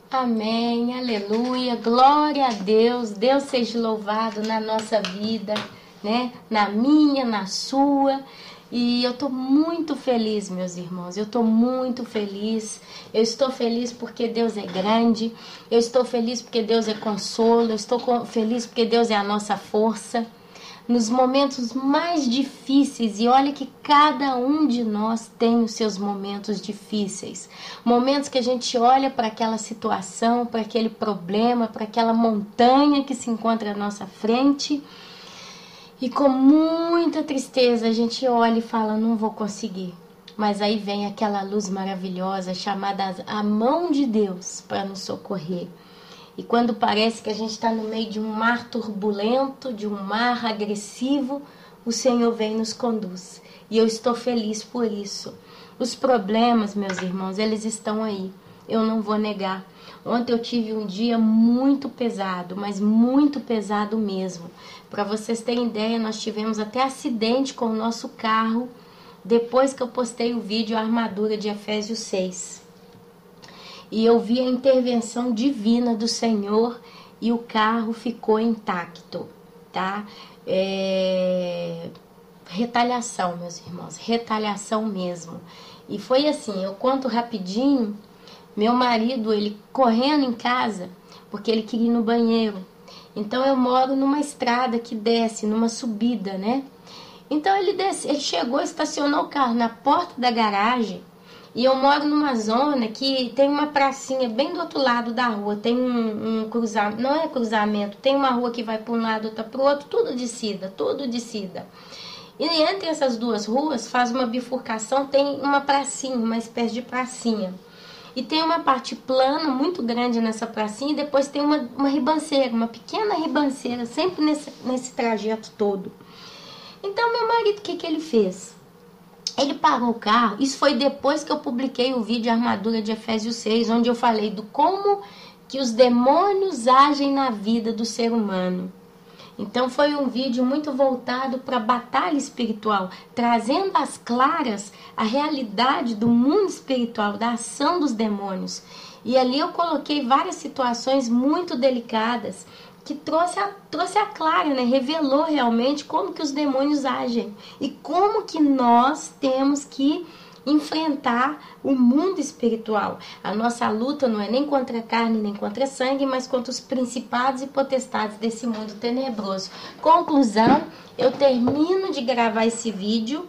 Amém, aleluia, glória a Deus, Deus seja louvado na nossa vida, né? Na minha, na sua. E eu tô muito feliz, meus irmãos, eu tô muito feliz. Eu estou feliz porque Deus é grande, eu estou feliz porque Deus é consolo, eu estou feliz porque Deus é a nossa força. Nos momentos mais difíceis, e olha que cada um de nós tem os seus momentos difíceis, momentos que a gente olha para aquela situação, para aquele problema, para aquela montanha que se encontra à nossa frente, e com muita tristeza a gente olha e fala, não vou conseguir. Mas aí vem aquela luz maravilhosa chamada a mão de Deus para nos socorrer. E quando parece que a gente está no meio de um mar turbulento, de um mar agressivo, o Senhor vem e nos conduz. E eu estou feliz por isso. Os problemas, meus irmãos, eles estão aí. Eu não vou negar. Ontem eu tive um dia muito pesado, mas muito pesado mesmo. Para vocês terem ideia, nós tivemos até acidente com o nosso carro depois que eu postei o vídeo A Armadura de Efésios 6. E eu vi a intervenção divina do Senhor e o carro ficou intacto, tá? Retaliação, meus irmãos, retaliação mesmo. E foi assim, eu conto rapidinho, meu marido, ele correndo em casa, porque ele queria ir no banheiro. Então eu moro numa estrada que desce, numa subida, né? Então ele chegou, estacionou o carro na porta da garagem. E eu moro numa zona que tem uma pracinha bem do outro lado da rua. Tem um cruzamento, não é cruzamento, tem uma rua que vai para um lado, outra para o outro, tudo descida, tudo descida. E entre essas duas ruas faz uma bifurcação, tem uma pracinha, uma espécie de pracinha. E tem uma parte plana, muito grande nessa pracinha, e depois tem uma ribanceira, uma pequena ribanceira, sempre nesse trajeto todo. Então meu marido, o que ele fez? Ele parou o carro, isso foi depois que eu publiquei o vídeo Armadura de Efésios 6, onde eu falei do como que os demônios agem na vida do ser humano. Então foi um vídeo muito voltado para a batalha espiritual, trazendo às claras a realidade do mundo espiritual, da ação dos demônios. E ali eu coloquei várias situações muito delicadas, que trouxe a clara, né? Revelou realmente como que os demônios agem e como que nós temos que enfrentar o mundo espiritual. A nossa luta não é nem contra a carne, nem contra a sangue, mas contra os principados e potestades desse mundo tenebroso. Conclusão, eu termino de gravar esse vídeo.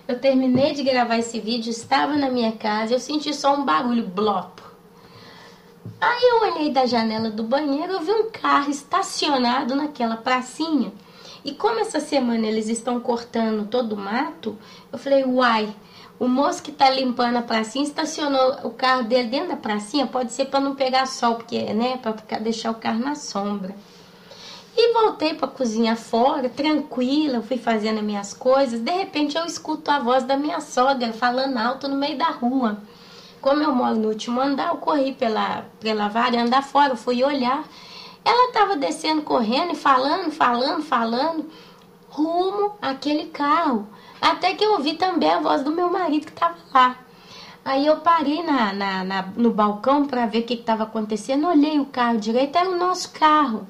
Eu terminei de gravar esse vídeo, estava na minha casa, eu senti só um barulho, blopo. Aí eu olhei da janela do banheiro, eu vi um carro estacionado naquela pracinha. E como essa semana eles estão cortando todo o mato, eu falei, uai, o moço que tá limpando a pracinha estacionou o carro dele dentro da pracinha, pode ser para não pegar sol, porque, né, para deixar o carro na sombra. E voltei para a cozinha fora, tranquila, fui fazendo as minhas coisas, de repente eu escuto a voz da minha sogra falando alto no meio da rua. Como eu moro no último andar, eu corri pela varanda fora, fui olhar. Ela estava descendo, correndo e falando, rumo àquele carro. Até que eu ouvi também a voz do meu marido que estava lá. Aí eu parei no balcão para ver o que estava acontecendo. Olhei o carro direito, era o nosso carro.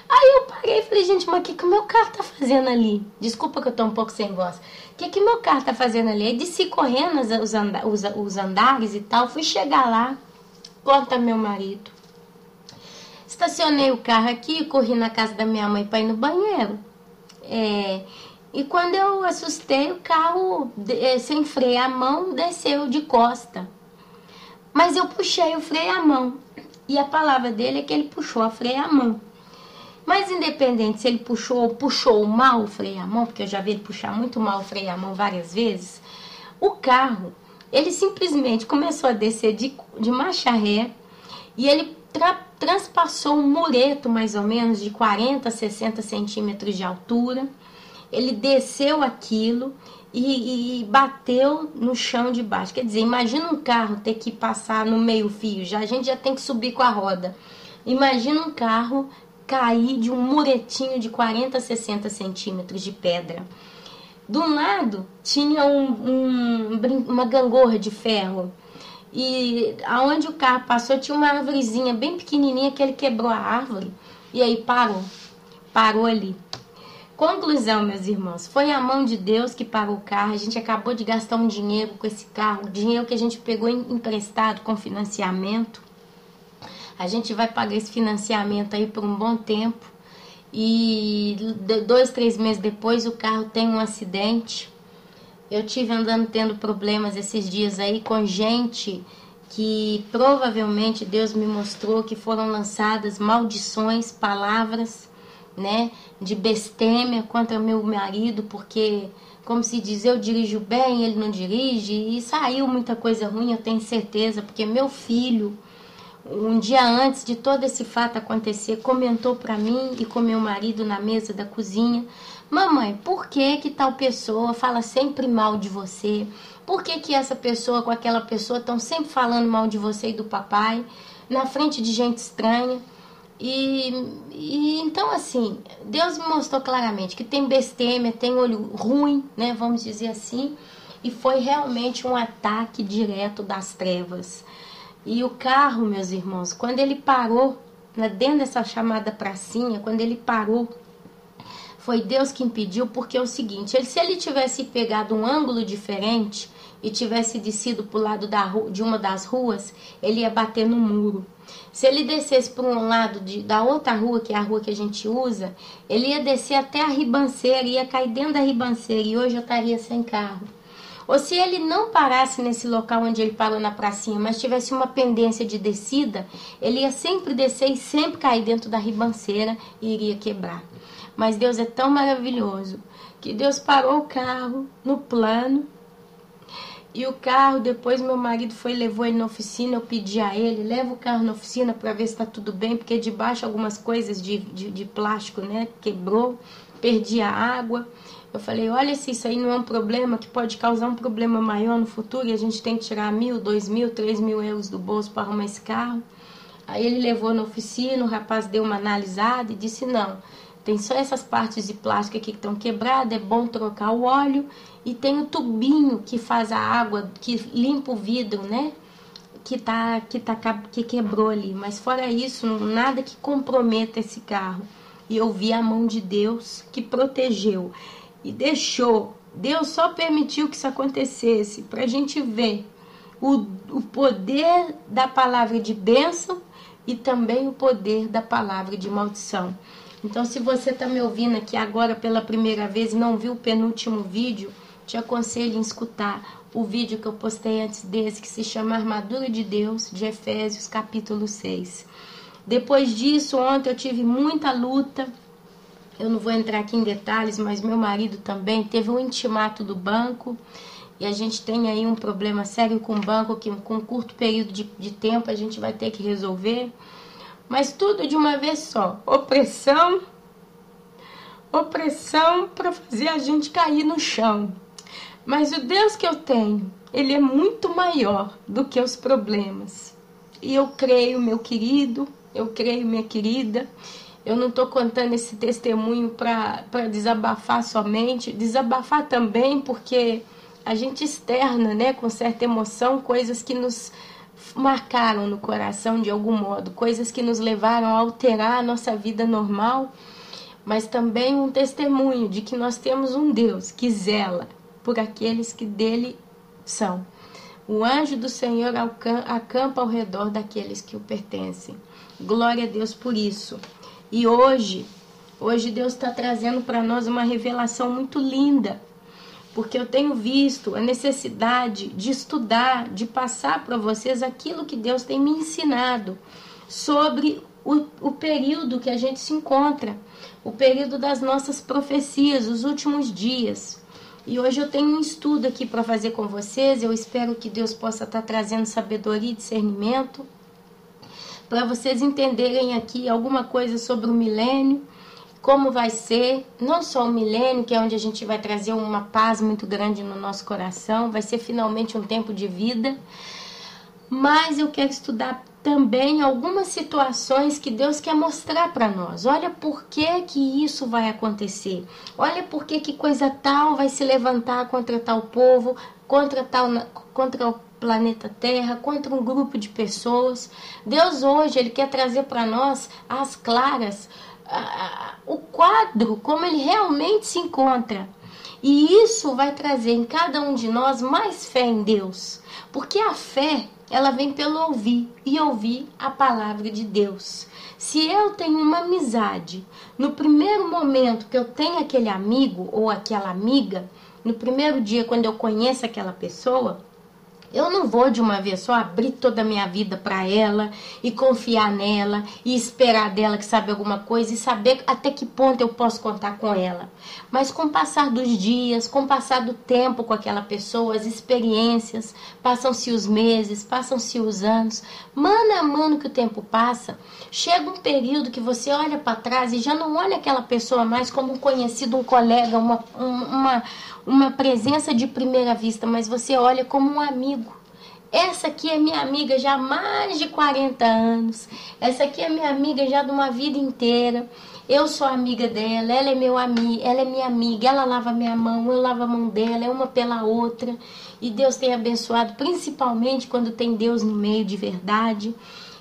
Aí eu parei e falei, gente, mas o que o meu carro tá fazendo ali? Desculpa que eu tô um pouco sem voz. O que o meu carro tá fazendo ali? Aí desci correndo os andares e tal, fui chegar lá, conta meu marido. Estacionei o carro aqui, corri na casa da minha mãe para ir no banheiro. E quando eu assustei, o carro, sem freio à mão, desceu de costa. Mas eu puxei o freio à mão. E a palavra dele é que ele puxou a freio à mão. Mas independente se ele puxou mal o freio à mão, porque eu já vi ele puxar muito mal o freio à mão várias vezes, o carro, ele simplesmente começou a descer de marcha ré e ele transpassou um mureto mais ou menos de 40 a 60 centímetros de altura. Ele desceu aquilo e bateu no chão de baixo. Quer dizer, imagina um carro ter que passar no meio fio, a gente já tem que subir com a roda. Imagina um carro cair de um muretinho de 40 a 60 centímetros de pedra. Do lado tinha uma gangorra de ferro. e aonde o carro passou tinha uma árvorezinha bem pequenininha que ele quebrou a árvore e aí parou ali. Conclusão, meus irmãos, foi a mão de Deus que parou o carro. A gente acabou de gastar um dinheiro com esse carro, dinheiro que a gente pegou emprestado com financiamento. A gente vai pagar esse financiamento aí por um bom tempo. E 2, 3 meses depois o carro tem um acidente. Eu tive andando tendo problemas esses dias aí com gente que provavelmente Deus me mostrou que foram lançadas maldições, palavras, né, de blasfêmia contra meu marido, porque, como se diz, eu dirijo bem, ele não dirige, e saiu muita coisa ruim, eu tenho certeza, porque meu filho, um dia antes de todo esse fato acontecer, comentou para mim e com meu marido na mesa da cozinha: mamãe, por que tal pessoa fala sempre mal de você? Por que essa pessoa com aquela pessoa estão sempre falando mal de você e do papai, na frente de gente estranha? E então, assim, Deus me mostrou claramente que tem blasfêmia, tem olho ruim, né, vamos dizer assim, e foi realmente um ataque direto das trevas. E o carro, meus irmãos, quando ele parou, dentro dessa chamada pracinha, quando ele parou, foi Deus que impediu, porque é o seguinte, se ele tivesse pegado um ângulo diferente e tivesse descido para o lado de uma das ruas, ele ia bater no muro. Se ele descesse para um lado da outra rua, que é a rua que a gente usa, ele ia descer até a ribanceira, ia cair dentro da ribanceira e hoje eu estaria sem carro. Ou se ele não parasse nesse local onde ele parou na pracinha, mas tivesse uma pendência de descida, ele ia sempre descer e sempre cair dentro da ribanceira e iria quebrar. Mas Deus é tão maravilhoso que Deus parou o carro no plano. E o carro, depois meu marido levou ele na oficina, eu pedi a ele, leva o carro na oficina para ver se está tudo bem, porque debaixo algumas coisas de plástico, né, quebrou, perdi a água. Eu falei, olha, se isso aí não é um problema, que pode causar um problema maior no futuro, e a gente tem que tirar 1.000, 2.000, 3.000 euros do bolso para arrumar esse carro. Aí ele levou na oficina, o rapaz deu uma analisada e disse, não, tem só essas partes de plástico aqui que estão quebradas, é bom trocar o óleo. E tem o tubinho que faz a água, que limpa o vidro, né? Que quebrou ali. Mas fora isso, nada que comprometa esse carro. E eu vi a mão de Deus que protegeu e deixou. Deus só permitiu que isso acontecesse para a gente ver o poder da palavra de bênção e também o poder da palavra de maldição. Então, se você está me ouvindo aqui agora pela primeira vez e não viu o penúltimo vídeo, te aconselho em escutar o vídeo que eu postei antes desse, que se chama Armadura de Deus, de Efésios, capítulo 6. Depois disso, ontem eu tive muita luta. Eu não vou entrar aqui em detalhes, mas meu marido também teve um intimato do banco. E a gente tem aí um problema sério com o banco, que com um curto período de tempo a gente vai ter que resolver. Mas tudo de uma vez só. Opressão para fazer a gente cair no chão. Mas o Deus que eu tenho, Ele é muito maior do que os problemas. E eu creio, meu querido, eu creio, minha querida. Eu não estou contando esse testemunho para desabafar somente. Desabafar também porque a gente externa, né, com certa emoção, coisas que nos marcaram no coração de algum modo. Coisas que nos levaram a alterar a nossa vida normal. Mas também um testemunho de que nós temos um Deus que zela por aqueles que dele são. O anjo do Senhor acampa ao redor daqueles que o pertencem. Glória a Deus por isso. E hoje Deus está trazendo para nós uma revelação muito linda, porque eu tenho visto a necessidade de estudar, de passar para vocês aquilo que Deus tem me ensinado sobre o período que a gente se encontra, o período das nossas profecias, os últimos dias. E hoje eu tenho um estudo aqui para fazer com vocês. Eu espero que Deus possa estar trazendo sabedoria e discernimento para vocês entenderem aqui alguma coisa sobre o milênio, como vai ser, não só o milênio, que é onde a gente vai trazer uma paz muito grande no nosso coração, vai ser finalmente um tempo de vida, mas eu quero estudar também algumas situações que Deus quer mostrar para nós. Olha por que isso vai acontecer. Olha por que coisa tal vai se levantar contra tal povo, contra planeta Terra, contra um grupo de pessoas. Deus hoje, Ele quer trazer para nós, às claras, o quadro, como ele realmente se encontra. E isso vai trazer em cada um de nós mais fé em Deus. Porque a fé, ela vem pelo ouvir, e ouvir a palavra de Deus. Se eu tenho uma amizade, no primeiro momento que eu tenho aquele amigo ou aquela amiga, no primeiro dia quando eu conheço aquela pessoa, eu não vou de uma vez só abrir toda a minha vida para ela e confiar nela e esperar dela que sabe alguma coisa e saber até que ponto eu posso contar com ela. Mas com o passar dos dias, com o passar do tempo com aquela pessoa, as experiências, passam-se os meses, passam-se os anos, mano a mano que o tempo passa, chega um período que você olha para trás e já não olha aquela pessoa mais como um conhecido, um colega, uma presença de primeira vista, mas você olha como um amigo. Essa aqui é minha amiga já há mais de 40 anos. Essa aqui é minha amiga já de uma vida inteira. Eu sou amiga dela, ela é minha amiga, ela lava minha mão, eu lavo a mão dela, é uma pela outra. E Deus tem abençoado, principalmente quando tem Deus no meio de verdade.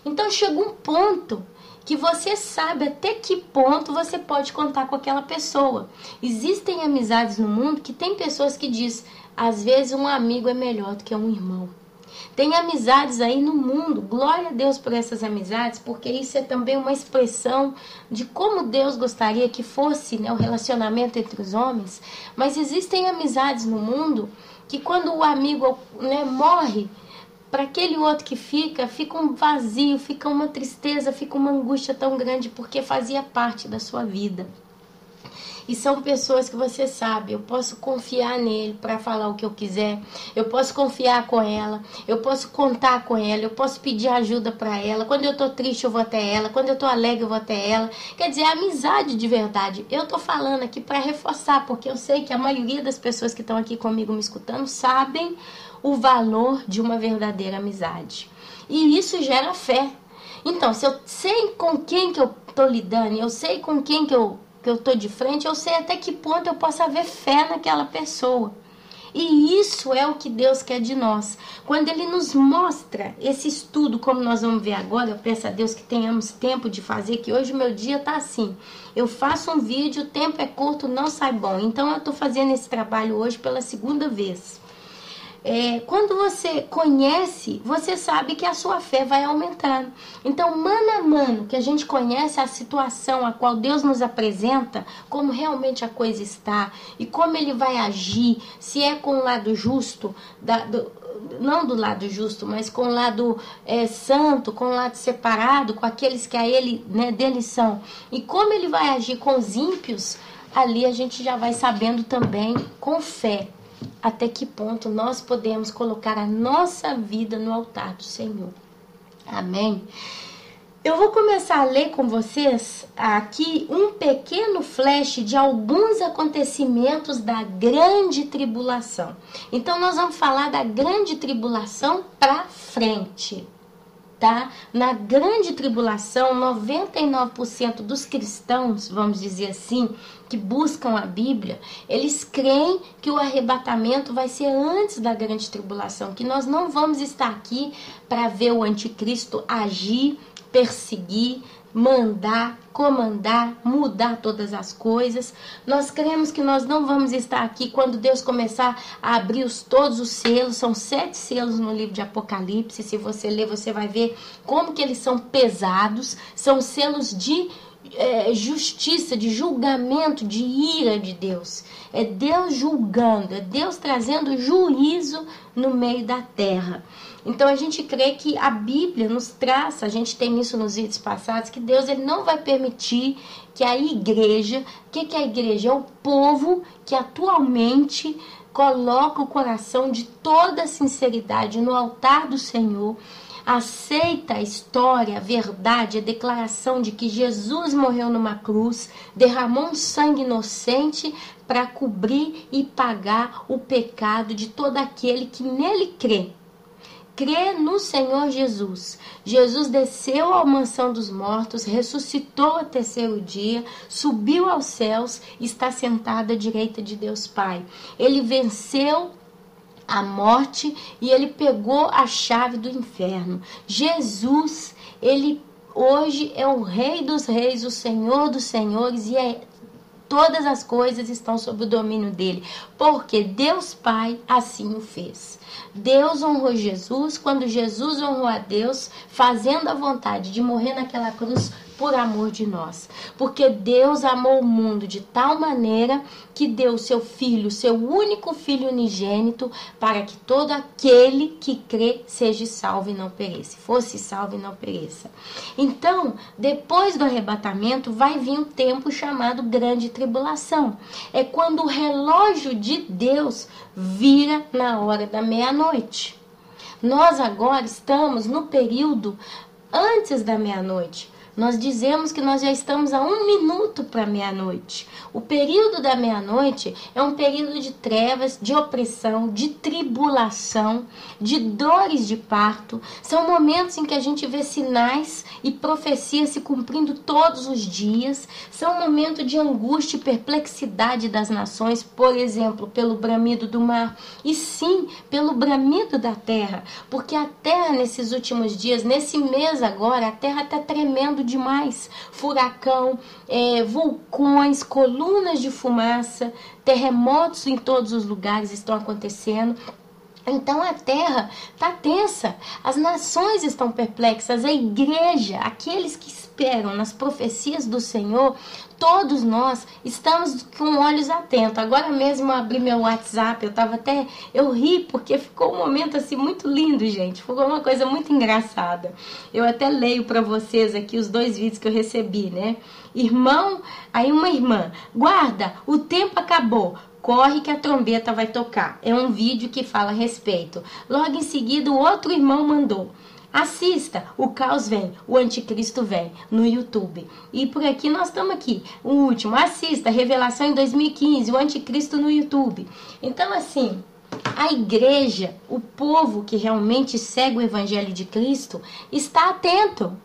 Então chega um ponto que você sabe até que ponto você pode contar com aquela pessoa. Existem amizades no mundo que tem pessoas que dizem, às vezes um amigo é melhor do que um irmão. Tem amizades aí no mundo, glória a Deus por essas amizades, porque isso é também uma expressão de como Deus gostaria que fosse, né, o relacionamento entre os homens. Mas existem amizades no mundo que quando o amigo, né, morre, para aquele outro que fica um vazio, fica uma tristeza, fica uma angústia tão grande porque fazia parte da sua vida. E são pessoas que você sabe, eu posso confiar nele para falar o que eu quiser, eu posso confiar com ela, eu posso contar com ela, eu posso pedir ajuda para ela. Quando eu tô triste eu vou até ela, quando eu tô alegre eu vou até ela. Quer dizer, amizade de verdade. Eu tô falando aqui para reforçar, porque eu sei que a maioria das pessoas que estão aqui comigo me escutando sabem o valor de uma verdadeira amizade. E isso gera fé. Então, se eu sei com quem que eu tô lidando, eu sei com quem que eu tô de frente, eu sei até que ponto eu posso haver fé naquela pessoa. E isso é o que Deus quer de nós. Quando Ele nos mostra esse estudo, como nós vamos ver agora, eu peço a Deus que tenhamos tempo de fazer, que hoje o meu dia tá assim. Eu faço um vídeo, o tempo é curto, não sai bom. Então eu tô fazendo esse trabalho hoje pela segunda vez. Quando você conhece, você sabe que a sua fé vai aumentando. Então, mano a mano, que a gente conhece a situação a qual Deus nos apresenta, como realmente a coisa está, e como Ele vai agir, se é com o lado justo, não do lado justo, mas com o lado santo, com o lado separado, com aqueles que a Ele, né, dele são, e como Ele vai agir com os ímpios, ali a gente já vai sabendo também com fé até que ponto nós podemos colocar a nossa vida no altar do Senhor. Amém? Eu vou começar a ler com vocês aqui um pequeno flash de alguns acontecimentos da grande tribulação. Então nós vamos falar da grande tribulação para frente. Tá? Na grande tribulação, 99% dos cristãos, vamos dizer assim, que buscam a Bíblia, eles creem que o arrebatamento vai ser antes da grande tribulação, que nós não vamos estar aqui para ver o anticristo agir, perseguir, mandar, comandar, mudar todas as coisas. Nós cremos que nós não vamos estar aqui quando Deus começar a abrir todos os selos. São 7 selos no livro de Apocalipse. Se você ler, você vai ver como que eles são pesados. São selos de justiça, de julgamento, de ira de Deus. É Deus julgando, é Deus trazendo juízo no meio da terra. Então a gente crê que a Bíblia nos traça, a gente tem isso nos vídeos passados, que Deus ele não vai permitir que a igreja, o que é a igreja? É o povo que atualmente coloca o coração de toda sinceridade no altar do Senhor, aceita a história, a verdade, a declaração de que Jesus morreu numa cruz, derramou um sangue inocente para cobrir e pagar o pecado de todo aquele que nele crê. Crê no Senhor Jesus. Jesus desceu à mansão dos mortos, ressuscitou ao terceiro dia, subiu aos céus e está sentado à direita de Deus Pai. Ele venceu a morte e ele pegou a chave do inferno. Jesus, ele hoje é o Rei dos Reis, o Senhor dos Senhores, e todas as coisas estão sob o domínio dele, porque Deus Pai assim o fez. Deus honrou Jesus quando Jesus honrou a Deus, fazendo a vontade de morrer naquela cruz por amor de nós. Porque Deus amou o mundo de tal maneira que deu seu Filho, seu único Filho unigênito, para que todo aquele que crê seja salvo e não pereça. Fosse salvo e não pereça. Então, depois do arrebatamento, vai vir um tempo chamado Grande Tribulação. É quando o relógio de Deus vira na hora da meia-noite. Nós agora estamos no período antes da meia-noite. Nós dizemos que nós já estamos a 1 minuto para meia-noite. O período da meia-noite é um período de trevas, de opressão, de tribulação, de dores de parto. São momentos em que a gente vê sinais e profecias se cumprindo todos os dias. São momentos de angústia e perplexidade das nações, por exemplo, pelo bramido do mar. E sim, pelo bramido da terra. Porque a terra nesses últimos dias, nesse mês agora, a terra está tremendo demais. Furacão, vulcões, colunas de fumaça, terremotos em todos os lugares estão acontecendo. Então a terra está tensa, as nações estão perplexas, a igreja, aqueles que esperam nas profecias do Senhor, todos nós estamos com olhos atentos. Agora mesmo eu abri meu WhatsApp, eu ri porque ficou um momento assim muito lindo, gente. Ficou uma coisa muito engraçada. Eu até leio para vocês aqui os 2 vídeos que eu recebi, né? Irmão, aí uma irmã, guarda, o tempo acabou. Corre que a trombeta vai tocar. É um vídeo que fala a respeito. Logo em seguida, o outro irmão mandou: assista, o caos vem, o anticristo vem, no YouTube. E por aqui nós estamos aqui. O último, assista, Revelação em 2015, o anticristo no YouTube. Então, assim, a igreja, o povo que realmente segue o evangelho de Cristo, está atento.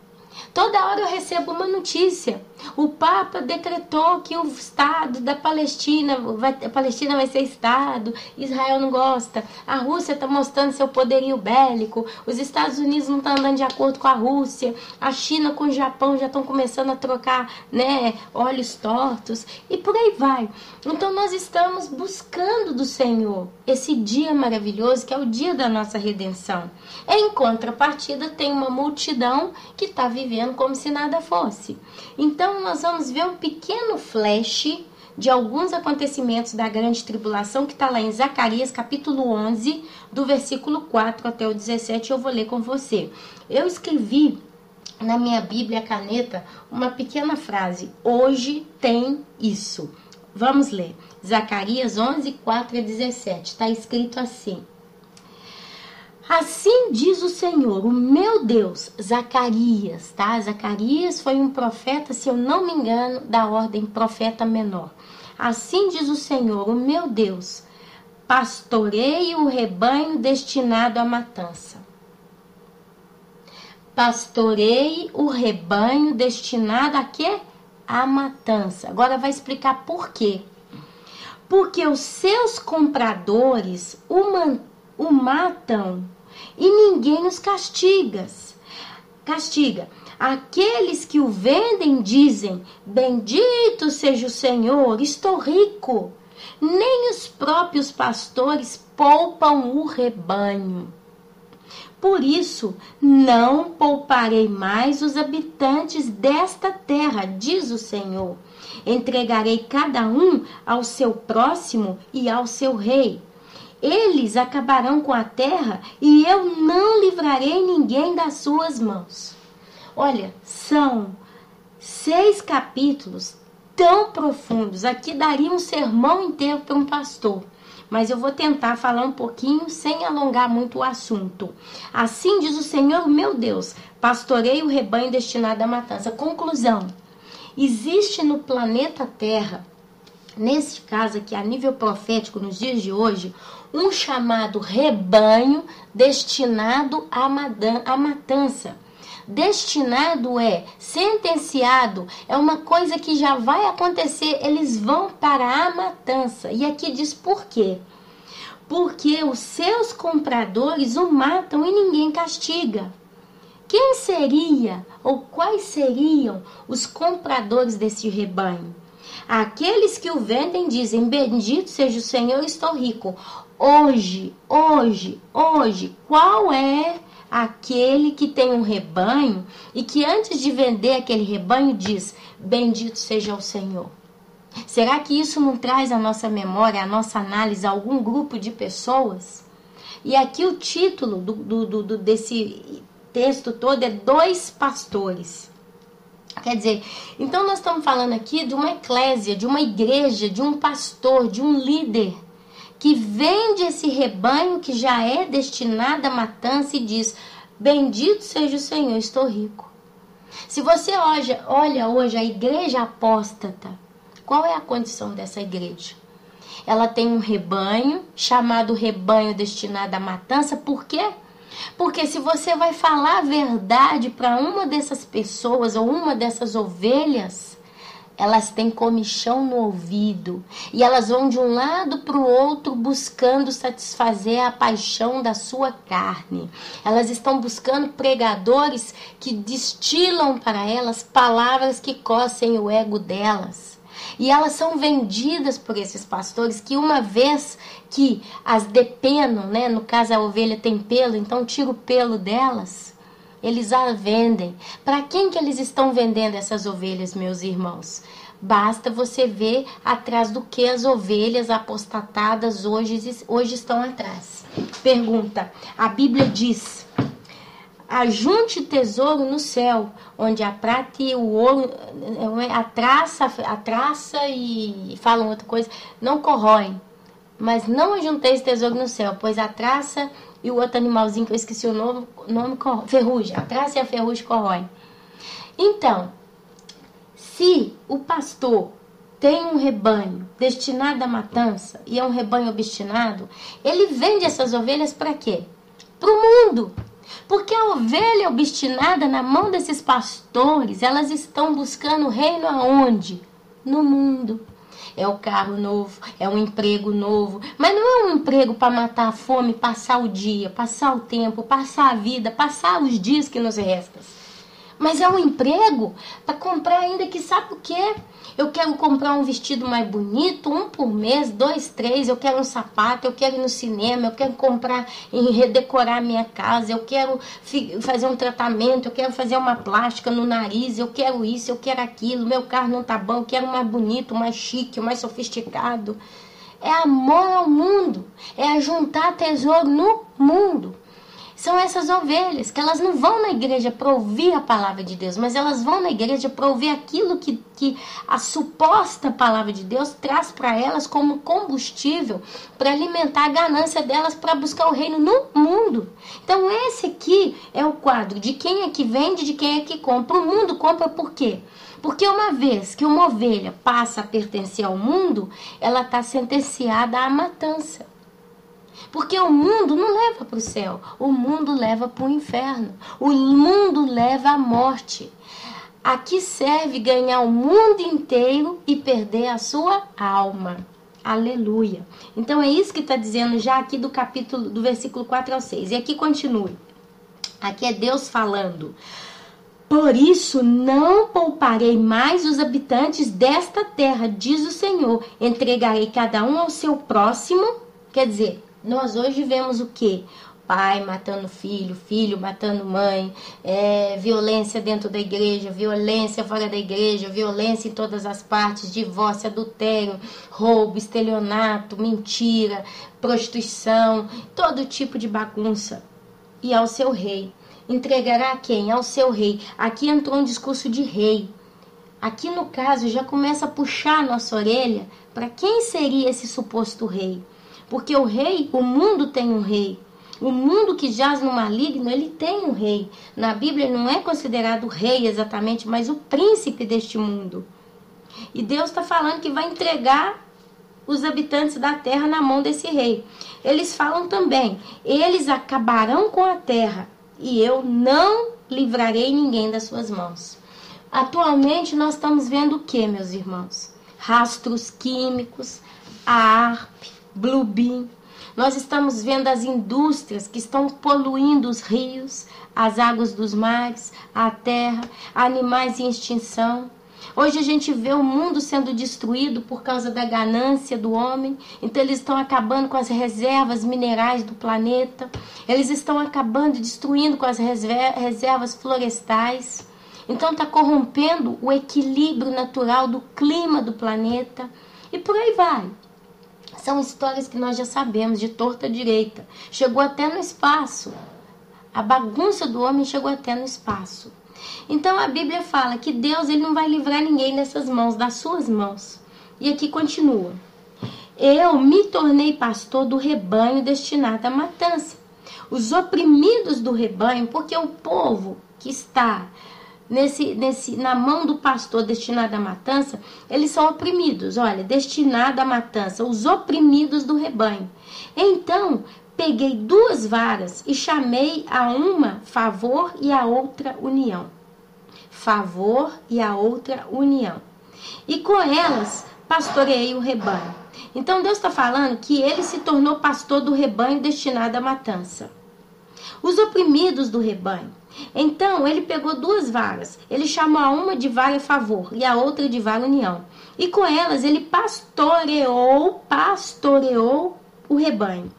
Toda hora eu recebo uma notícia. O Papa decretou que o Estado da Palestina, a Palestina vai ser Estado, Israel não gosta, a Rússia está mostrando seu poderio bélico, os Estados Unidos não estão andando de acordo com a Rússia, a China com o Japão já estão começando a trocar, né, olhos tortos, e por aí vai. Então nós estamos buscando do Senhor esse dia maravilhoso que é o dia da nossa redenção. Em contrapartida, tem uma multidão que está vivendo como se nada fosse. Então nós vamos ver um pequeno flash de alguns acontecimentos da grande tribulação que está lá em Zacarias capítulo 11, do versículo 4 até o 17, eu vou ler com você. Eu escrevi na minha Bíblia caneta uma pequena frase: hoje tem isso. Vamos ler. Zacarias 11, 4 a 17. Está escrito assim: assim diz o Senhor, o meu Deus. Zacarias, tá? Zacarias foi um profeta, se eu não me engano, da ordem profeta menor. Assim diz o Senhor, o meu Deus: pastorei o rebanho destinado à matança. Pastorei o rebanho destinado a quê? À matança. Agora vai explicar por quê. Porque os seus compradores o matam e ninguém os castiga. Aqueles que o vendem dizem: bendito seja o Senhor, estou rico. Nem os próprios pastores poupam o rebanho. Por isso, não pouparei mais os habitantes desta terra, diz o Senhor. Entregarei cada um ao seu próximo e ao seu rei. Eles acabarão com a terra e eu não livrarei ninguém das suas mãos. Olha, são 6 capítulos tão profundos. Aqui daria um sermão inteiro para um pastor. Mas eu vou tentar falar um pouquinho sem alongar muito o assunto. Assim diz o Senhor, meu Deus: pastorei o rebanho destinado à matança. Conclusão: existe no planeta Terra, nesse caso aqui, a nível profético, nos dias de hoje, um chamado rebanho destinado à matança. Destinado é sentenciado, é uma coisa que já vai acontecer, eles vão para a matança. E aqui diz por quê? porque os seus compradores o matam e ninguém castiga. Quem seria ou quais seriam os compradores desse rebanho? Aqueles que o vendem dizem: bendito seja o Senhor, estou rico. Hoje, qual é aquele que tem um rebanho e que antes de vender aquele rebanho diz: bendito seja o Senhor? Será que isso não traz à nossa memória, à nossa análise, algum grupo de pessoas? E aqui o título desse texto todo é Dois Pastores. Quer dizer, então nós estamos falando aqui de uma eclésia, de uma igreja, de um pastor, de um líder que vende esse rebanho que já é destinado à matança e diz: bendito seja o Senhor, estou rico. Se você olha hoje a igreja apóstata, qual é a condição dessa igreja? Ela tem um rebanho, chamado rebanho destinado à matança. Por quê? Porque se você vai falar a verdade para uma dessas pessoas ou uma dessas ovelhas, elas têm comichão no ouvido e elas vão de um lado para o outro buscando satisfazer a paixão da sua carne. Elas estão buscando pregadores que destilam para elas palavras que cocem o ego delas. E elas são vendidas por esses pastores que, uma vez que as depenam, né? No caso a ovelha tem pelo, então tira o pelo delas, eles a vendem. Para quem que eles estão vendendo essas ovelhas, meus irmãos? Basta você ver atrás do que as ovelhas apostatadas hoje estão atrás. Pergunta, a Bíblia diz: ajunte tesouro no céu, onde a prata e o ouro, a traça e falam outra coisa, não corroem. Mas não ajunteis tesouro no céu, pois a traça e o outro animalzinho que eu esqueci o nome ferrugem. A traça e a ferrugem corroem. Então, se o pastor tem um rebanho destinado à matança e é um rebanho obstinado, ele vende essas ovelhas para quê? Para o mundo. Porque a ovelha obstinada na mão desses pastores, elas estão buscando o reino aonde? No mundo. É o carro novo, é um emprego novo, mas não é um emprego para matar a fome, passar o dia, passar o tempo, passar a vida, passar os dias que nos restam. Mas é um emprego para comprar ainda que sabe o quê? Eu quero comprar um vestido mais bonito, 1 por mês, 2, 3, eu quero um sapato, eu quero ir no cinema, eu quero comprar e redecorar minha casa, eu quero fazer um tratamento, eu quero fazer uma plástica no nariz, eu quero isso, eu quero aquilo, meu carro não tá bom, eu quero mais bonito, mais chique, mais sofisticado. É amor ao mundo, é ajuntar tesouro no mundo. São essas ovelhas, que elas não vão na igreja para ouvir a palavra de Deus, mas elas vão na igreja para ouvir aquilo que a suposta palavra de Deus traz para elas como combustível para alimentar a ganância delas para buscar o reino no mundo. Então esse aqui é o quadro de quem é que vende, de quem é que compra. O mundo compra por quê? Porque uma vez que uma ovelha passa a pertencer ao mundo, ela está sentenciada à matança. Porque o mundo não leva para o céu, o mundo leva para o inferno, o mundo leva à morte. Aqui serve ganhar o mundo inteiro e perder a sua alma. Aleluia. Então é isso que está dizendo já aqui do versículo 4 ao 6. E aqui continue. Aqui é Deus falando. Por isso não pouparei mais os habitantes desta terra, diz o Senhor. Entregarei cada um ao seu próximo. Quer dizer, nós hoje vemos o quê? Pai matando filho, filho matando mãe, violência dentro da igreja, violência fora da igreja, violência em todas as partes, divórcio, adultério, roubo, estelionato, mentira, prostituição, todo tipo de bagunça. E ao seu rei. Entregará a quem? Ao seu rei. Aqui entrou um discurso de rei. Aqui no caso já começa a puxar a nossa orelha para quem seria esse suposto rei. Porque o rei, o mundo tem um rei. O mundo que jaz no maligno, ele tem um rei. Na Bíblia não é considerado rei exatamente, mas o príncipe deste mundo. E Deus está falando que vai entregar os habitantes da terra na mão desse rei. Eles falam também, eles acabarão com a terra e eu não livrarei ninguém das suas mãos. Atualmente nós estamos vendo o que, meus irmãos? Rastros químicos, a ARP, Bluebeam. Nós estamos vendo as indústrias que estão poluindo os rios, as águas dos mares, a terra, animais em extinção. Hoje a gente vê o mundo sendo destruído por causa da ganância do homem. Então eles estão acabando com as reservas minerais do planeta. Eles estão acabando, destruindo com as reservas florestais. Então está corrompendo o equilíbrio natural do clima do planeta. E por aí vai. São histórias que nós já sabemos, de torta direita. Chegou até no espaço. A bagunça do homem chegou até no espaço. Então a Bíblia fala que Deus ele não vai livrar ninguém dessas mãos, das suas mãos. E aqui continua. Eu me tornei pastor do rebanho destinado à matança. Os oprimidos do rebanho, porque o povo que está na mão do pastor destinado à matança, eles são oprimidos. Olha, destinado à matança, os oprimidos do rebanho. Então, peguei 2 varas e chamei a uma favor e a outra união. Favor e a outra união. E com elas pastoreei o rebanho. Então Deus está falando que ele se tornou pastor do rebanho destinado à matança. Os oprimidos do rebanho. Então ele pegou 2 varas. Ele chamou a uma de vara favor e a outra de vara união. E com elas ele pastoreou o rebanho.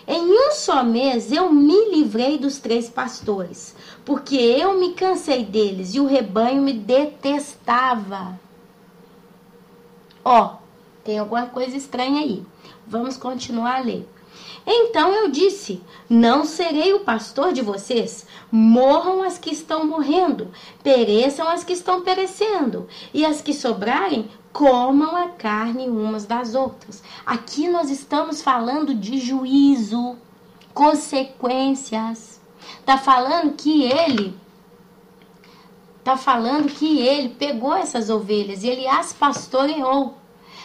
Em um só mês eu me livrei dos 3 pastores, porque eu me cansei deles e o rebanho me detestava. Ó, tem alguma coisa estranha aí. Vamos continuar a ler. Então eu disse, não serei o pastor de vocês, morram as que estão morrendo, pereçam as que estão perecendo, e as que sobrarem, comam a carne umas das outras. Aqui nós estamos falando de juízo, consequências. Está falando que ele pegou essas ovelhas e ele as pastoreou,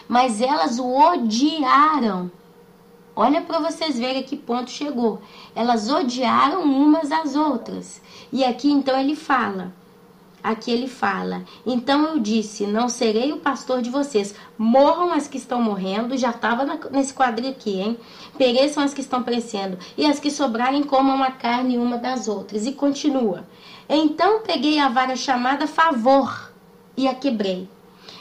mas elas o odiaram. Olha para vocês verem a que ponto chegou. Elas odiaram umas às outras. E aqui então ele fala. Então eu disse, não serei o pastor de vocês. Morram as que estão morrendo. Já estava nesse quadrinho aqui, hein? Pereçam as que estão perecendo. E as que sobrarem comam a carne uma das outras. E continua. Então peguei a vara chamada favor e a quebrei,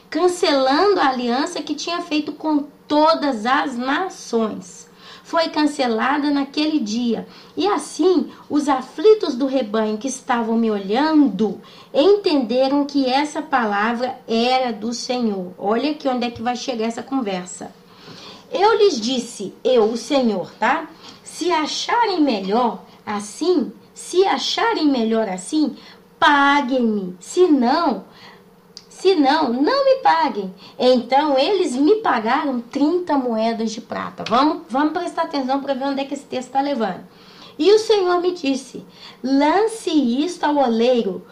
cancelando a aliança que tinha feito com todas as nações. Foi cancelada naquele dia. E assim, os aflitos do rebanho que estavam me olhando, entenderam que essa palavra era do Senhor. Olha aqui onde é que vai chegar essa conversa. Eu lhes disse, o Senhor, tá? Se acharem melhor assim, paguem-me. Se não, não me paguem. Então, eles me pagaram 30 moedas de prata. Vamos prestar atenção para ver onde é que esse texto está levando. E o Senhor me disse, lance isto ao oleiro,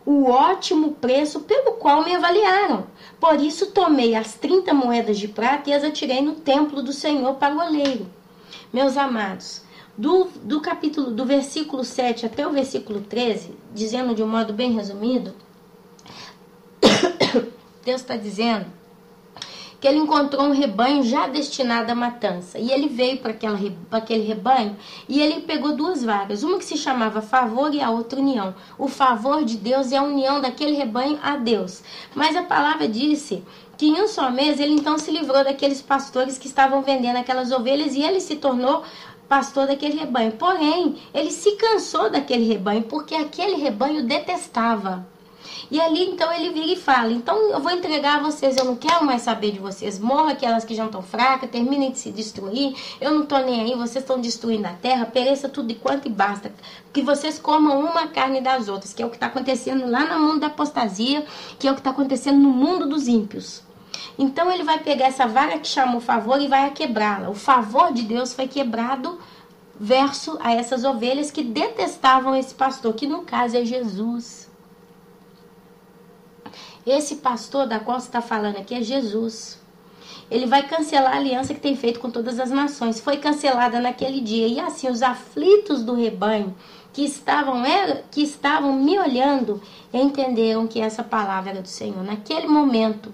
o ótimo preço pelo qual me avaliaram. Por isso, tomei as 30 moedas de prata e as atirei no templo do Senhor para o oleiro. Meus amados, do versículo 7 até o versículo 13, dizendo de um modo bem resumido, Deus está dizendo que ele encontrou um rebanho já destinado à matança. E ele veio para aquele rebanho e ele pegou 2 varas. Uma que se chamava favor e a outra união. O favor de Deus é a união daquele rebanho a Deus. Mas a palavra disse que em um só mês ele então se livrou daqueles pastores que estavam vendendo aquelas ovelhas e ele se tornou pastor daquele rebanho. Porém, ele se cansou daquele rebanho porque aquele rebanho detestava. E ali então ele vira e fala, então eu vou entregar a vocês, eu não quero mais saber de vocês, morram aquelas que já estão fracas, terminem de se destruir, eu não estou nem aí, vocês estão destruindo a terra, pereça tudo de quanto e basta, que vocês comam uma carne das outras, que é o que está acontecendo lá no mundo da apostasia, que é o que está acontecendo no mundo dos ímpios. Então ele vai pegar essa vara que chamou favor e vai quebrá-la. O favor de Deus foi quebrado verso a essas ovelhas que detestavam esse pastor, que no caso é Jesus. Esse pastor da qual você está falando aqui é Jesus. Ele vai cancelar a aliança que tem feito com todas as nações. Foi cancelada naquele dia. E assim, os aflitos do rebanho que estavam me olhando, entenderam que essa palavra era do Senhor. Naquele momento,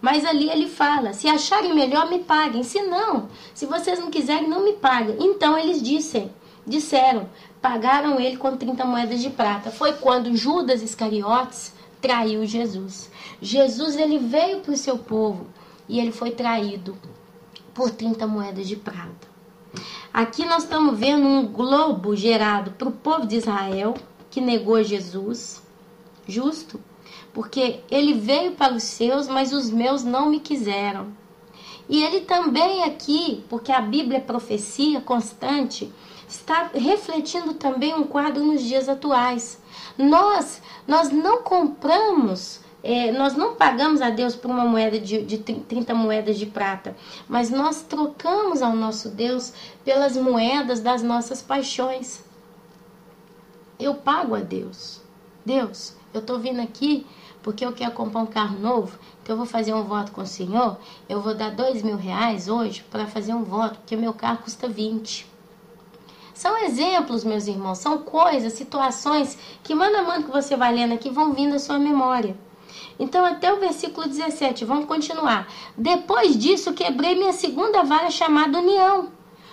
Mas ali ele fala, se acharem melhor, me paguem. Se não, se vocês não quiserem, não me paguem. Então eles disseram, pagaram ele com 30 moedas de prata. Foi quando Judas Iscariotes traiu Jesus. Jesus, ele veio para o seu povo e ele foi traído por 30 moedas de prata. Aqui nós estamos vendo um globo gerado para o povo de Israel, que negou Jesus. Justo? Porque ele veio para os seus, mas os meus não me quiseram. E ele também aqui, porque a Bíblia é profecia constante, está refletindo também um quadro nos dias atuais. Nós não compramos, nós não pagamos a Deus por uma moeda de 30 moedas de prata, mas nós trocamos ao nosso Deus pelas moedas das nossas paixões. Eu pago a Deus. Deus, eu estou vindo aqui porque eu quero comprar um carro novo, então eu vou fazer um voto com o Senhor, eu vou dar R$2.000 hoje para fazer um voto, porque meu carro custa 20. São exemplos, meus irmãos, são coisas, situações que mano a mano que você vai lendo aqui vão vindo à sua memória. Então até o versículo 17, vamos continuar. Depois disso quebrei minha segunda vara chamada união,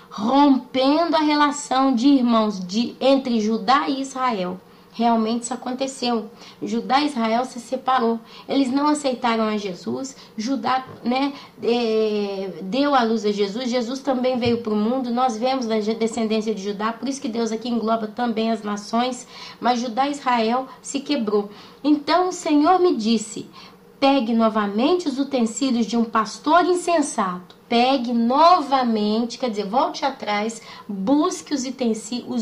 rompendo a relação de irmãos entre Judá e Israel. Realmente isso aconteceu. Judá e Israel se separou. Eles não aceitaram a Jesus. Judá, deu à luz a Jesus. Jesus também veio para o mundo. Nós vemos a descendência de Judá. Por isso que Deus aqui engloba também as nações. Mas Judá e Israel se quebrou. Então o Senhor me disse, pegue novamente os utensílios de um pastor insensato. Pegue novamente, quer dizer, volte atrás, busque os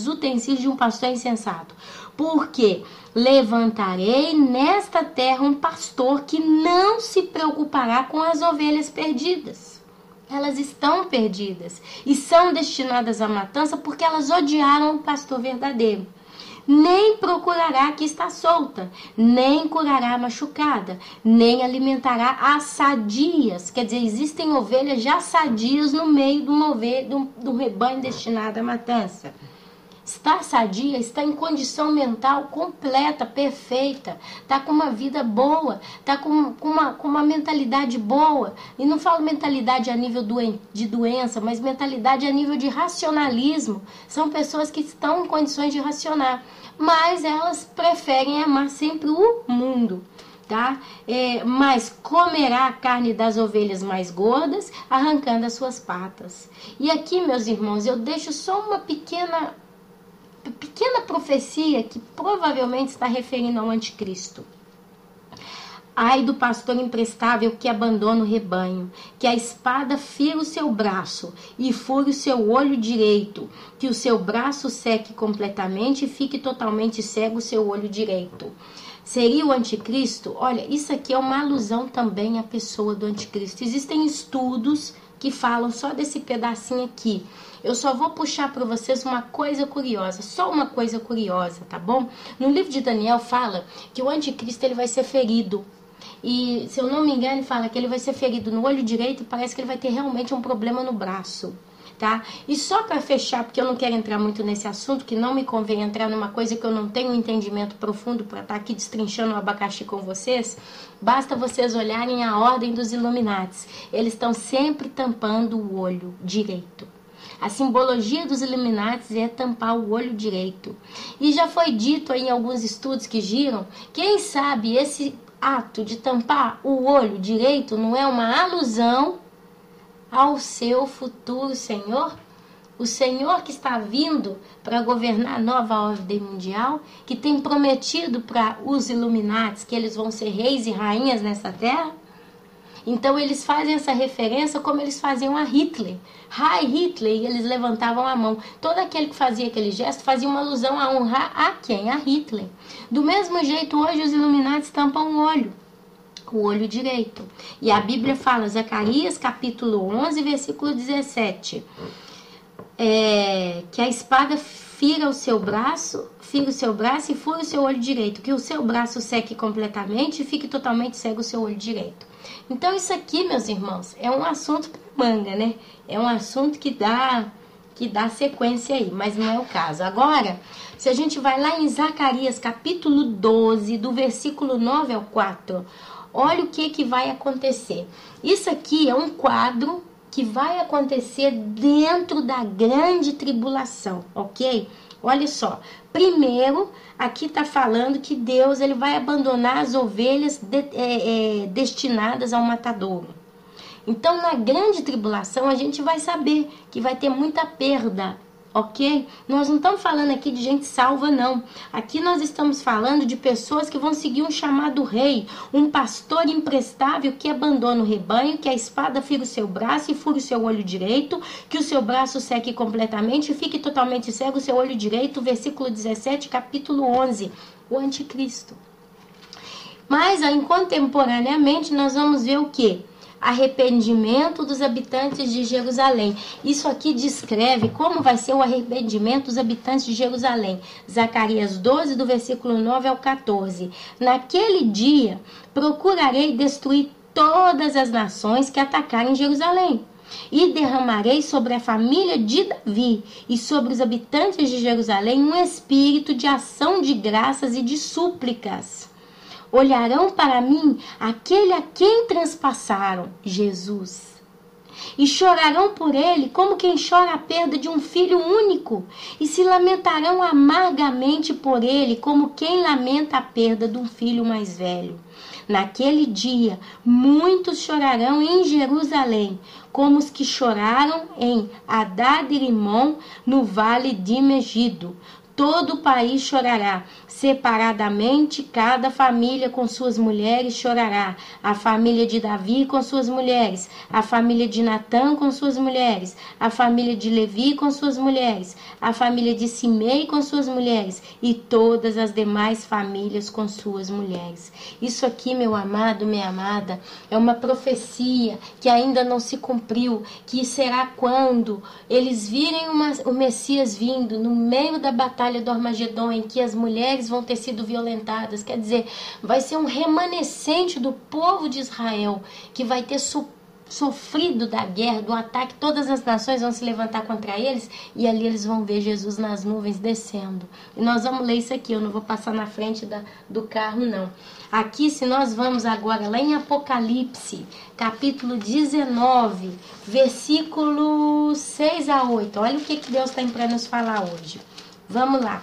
utensílios de um pastor insensato. Porque levantarei nesta terra um pastor que não se preocupará com as ovelhas perdidas. Elas estão perdidas e são destinadas à matança porque elas odiaram o pastor verdadeiro. Nem procurará a que está solta, nem curará a machucada, nem alimentará as sadias. Quer dizer, existem ovelhas já sadias no meio de um rebanho destinado à matança. Está sadia, está em condição mental completa, perfeita, está com uma vida boa, está com uma mentalidade boa. E não falo mentalidade a nível de doença, mas mentalidade a nível de racionalismo. São pessoas que estão em condições de racionar, mas elas preferem amar sempre o mundo. Tá? Mas comerá a carne das ovelhas mais gordas, arrancando as suas patas. E aqui, meus irmãos, eu deixo só uma pequena profecia que provavelmente está referindo ao anticristo. Ai do pastor imprestável que abandona o rebanho, que a espada fira o seu braço e fure o seu olho direito, que o seu braço seque completamente e fique totalmente cego o seu olho direito. Seria o anticristo? Olha, isso aqui é uma alusão também à pessoa do anticristo. Existem estudos que falam só desse pedacinho aqui. Eu só vou puxar para vocês uma coisa curiosa, só uma coisa curiosa, tá bom? No livro de Daniel fala que o anticristo ele vai ser ferido. E, se eu não me engano, fala que ele vai ser ferido no olho direito e parece que ele vai ter realmente um problema no braço, tá? E só para fechar, porque eu não quero entrar muito nesse assunto, que não me convém entrar numa coisa que eu não tenho um entendimento profundo para estar aqui destrinchando o abacaxi com vocês, basta vocês olharem a ordem dos Illuminatis. Eles estão sempre tampando o olho direito. A simbologia dos Illuminatis é tampar o olho direito. E já foi dito aí em alguns estudos que giram, quem sabe esse ato de tampar o olho direito não é uma alusão ao seu futuro Senhor? O Senhor que está vindo para governar a nova ordem mundial, que tem prometido para os Illuminatis que eles vão ser reis e rainhas nessa terra? Então eles fazem essa referência como eles faziam a Hitler. Heil Hitler, e eles levantavam a mão. Todo aquele que fazia aquele gesto fazia uma alusão a honrar a quem? A Hitler. Do mesmo jeito, hoje os Illuminatis tampam o olho direito. E a Bíblia fala, Zacarias capítulo 11, versículo 17, que a espada fira o seu braço e fura o seu olho direito, que o seu braço seque completamente e fique totalmente cego o seu olho direito. Então isso aqui, meus irmãos, é um assunto manga, né? É um assunto que dá sequência aí, mas não é o caso. Agora, se a gente vai lá em Zacarias capítulo 12, do versículo 9 ao 4, olha o que vai acontecer. Isso aqui é um quadro que vai acontecer dentro da grande tribulação, ok? Olha só, primeiro, aqui está falando que Deus ele vai abandonar as ovelhas destinadas ao matadouro. Então, na grande tribulação, a gente vai saber que vai ter muita perda, ok? Nós não estamos falando aqui de gente salva, não. Aqui nós estamos falando de pessoas que vão seguir um chamado rei, um pastor imprestável que abandona o rebanho, que a espada fira o seu braço e fura o seu olho direito, que o seu braço seque completamente e fique totalmente cego o seu olho direito, versículo 17, capítulo 11, o anticristo. Mas, contemporaneamente, nós vamos ver o quê? Arrependimento dos habitantes de Jerusalém. Isso aqui descreve como vai ser o arrependimento dos habitantes de Jerusalém. Zacarias 12, do versículo 9 ao 14. Naquele dia, procurarei destruir todas as nações que atacarem Jerusalém. E derramarei sobre a família de Davi e sobre os habitantes de Jerusalém um espírito de ação de graças e de súplicas. Olharão para mim aquele a quem transpassaram, Jesus, e chorarão por ele como quem chora a perda de um filho único, e se lamentarão amargamente por ele como quem lamenta a perda de um filho mais velho. Naquele dia, muitos chorarão em Jerusalém, como os que choraram em Hadad-rimon, no vale de Megido. Todo o país chorará, separadamente cada família com suas mulheres chorará, a família de Davi com suas mulheres, a família de Natã com suas mulheres, a família de Levi com suas mulheres, a família de Simei com suas mulheres e todas as demais famílias com suas mulheres. Isso aqui, meu amado, minha amada, é uma profecia que ainda não se cumpriu, que será quando eles virem o Messias vindo no meio da batalha do Armagedon, em que as mulheres vão ter sido violentadas. Quer dizer, vai ser um remanescente do povo de Israel que vai ter sofrido da guerra, do ataque. Todas as nações vão se levantar contra eles e ali eles vão ver Jesus nas nuvens descendo. E nós vamos ler isso aqui, eu não vou passar na frente do carro, não. Aqui, se nós vamos agora lá em Apocalipse, capítulo 19, versículo 6 a 8. Olha o que Deus tem para nos falar hoje. Vamos lá,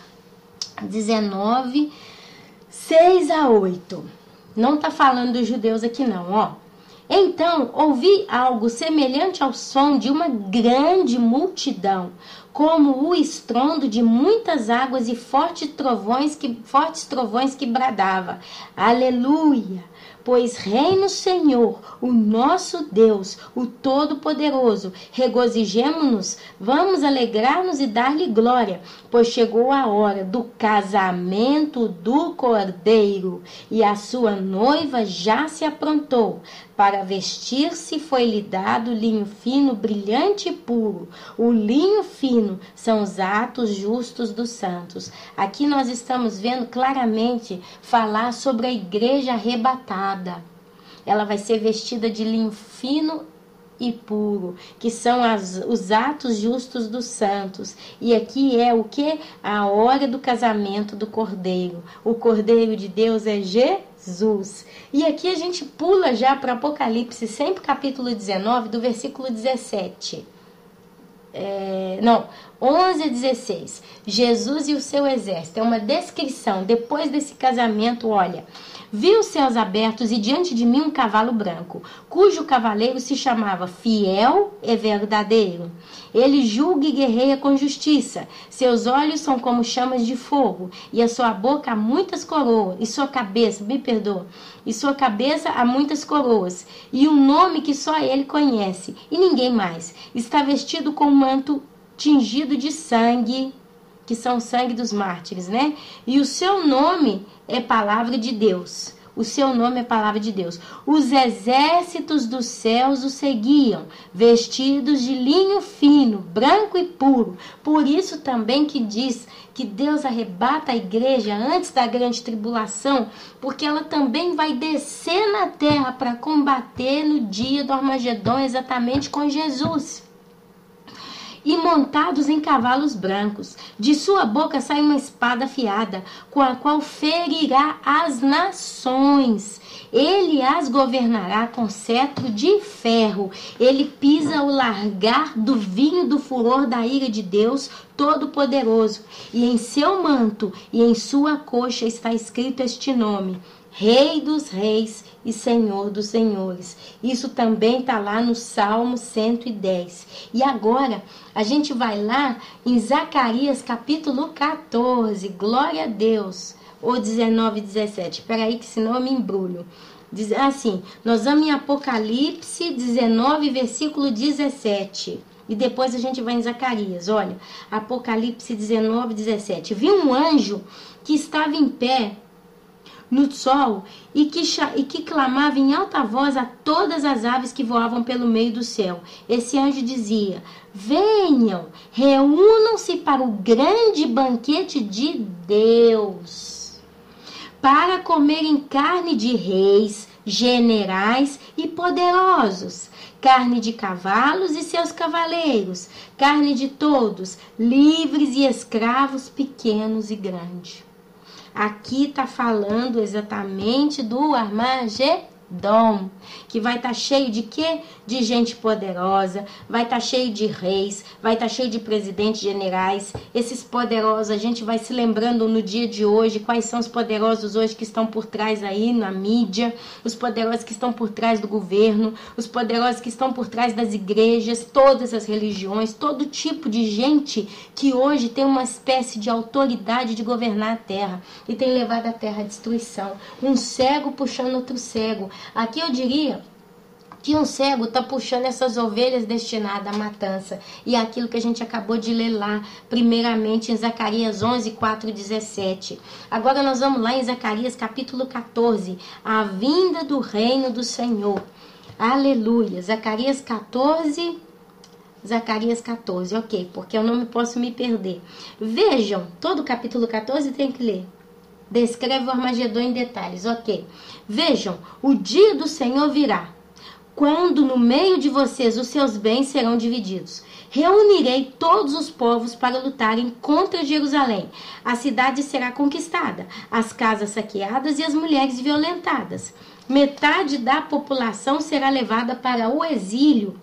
19, 6 a 8. Não está falando dos judeus aqui não, ó. Então, ouvi algo semelhante ao som de uma grande multidão, como o estrondo de muitas águas e fortes trovões que bradava. Aleluia! Pois reina o Senhor, o nosso Deus, o Todo-Poderoso. Regozijemo-nos, vamos alegrar-nos e dar-lhe glória, pois chegou a hora do casamento do Cordeiro, e a sua noiva já se aprontou. Para vestir-se foi-lhe dado linho fino, brilhante e puro. O linho fino são os atos justos dos santos. Aqui nós estamos vendo claramente falar sobre a igreja arrebatada. Ela vai ser vestida de linho fino e puro, que são os atos justos dos santos. E aqui é o que? A hora do casamento do Cordeiro. O Cordeiro de Deus é Jesus. E aqui a gente pula já para Apocalipse, sempre capítulo 19, do versículo 17. 11 a 16. Jesus e o seu exército. É uma descrição. Depois desse casamento, olha. Vi os céus abertos e diante de mim um cavalo branco, cujo cavaleiro se chamava Fiel e Verdadeiro. Ele julga e guerreia com justiça. Seus olhos são como chamas de fogo, e a sua boca há muitas coroas, e sua cabeça, e sua cabeça há muitas coroas, e um nome que só ele conhece, e ninguém mais. Está vestido com um manto tingido de sangue, que são o sangue dos mártires, né? E o seu nome é Palavra de Deus. O seu nome é Palavra de Deus. Os exércitos dos céus o seguiam, vestidos de linho fino, branco e puro. Por isso também que diz que Deus arrebata a igreja antes da grande tribulação, porque ela também vai descer na terra para combater no dia do Armagedon, exatamente com Jesus. e montados em cavalos brancos. De sua boca sai uma espada afiada, com a qual ferirá as nações. Ele as governará com cetro de ferro. Ele pisa o largar do vinho do furor da ira de Deus Todo-Poderoso. E em seu manto e em sua coxa está escrito este nome: Rei dos Reis e Senhor dos Senhores. Isso também está lá no Salmo 110. E agora a gente vai lá em Zacarias capítulo 14. Glória a Deus. Ou 19 e 17. Espera aí que senão eu me embrulho. Diz assim, nós vamos em Apocalipse 19, versículo 17. E depois a gente vai em Zacarias. Olha, Apocalipse 19, 17. Vi um anjo que estava em pé no sol e que clamava em alta voz a todas as aves que voavam pelo meio do céu. Esse anjo dizia: venham, reúnam-se para o grande banquete de Deus, para comerem carne de reis, generais e poderosos, carne de cavalos e seus cavaleiros, carne de todos, livres e escravos, pequenos e grandes. Aqui está falando exatamente do Armagedon, que vai estar cheio de quê? De gente poderosa, vai estar cheio de reis, vai estar cheio de presidentes, generais. Esses poderosos, a gente vai se lembrando no dia de hoje quais são os poderosos hoje que estão por trás aí na mídia, os poderosos que estão por trás do governo, os poderosos que estão por trás das igrejas, todas as religiões, todo tipo de gente que hoje tem uma espécie de autoridade de governar a terra e tem levado a terra à destruição. Um cego puxando outro cego. Aqui eu diria que um cego está puxando essas ovelhas destinadas à matança. E aquilo que a gente acabou de ler lá, primeiramente em Zacarias 11, 4 e 17. Agora nós vamos lá em Zacarias capítulo 14, a vinda do reino do Senhor. Aleluia. Zacarias 14, ok, porque eu não me posso me perder. Vejam, todo o capítulo 14 tem que ler. Descreve o Armagedon em detalhes, ok. Vejam, o dia do Senhor virá, quando no meio de vocês os seus bens serão divididos. Reunirei todos os povos para lutarem contra Jerusalém. A cidade será conquistada, as casas saqueadas e as mulheres violentadas. Metade da população será levada para o exílio,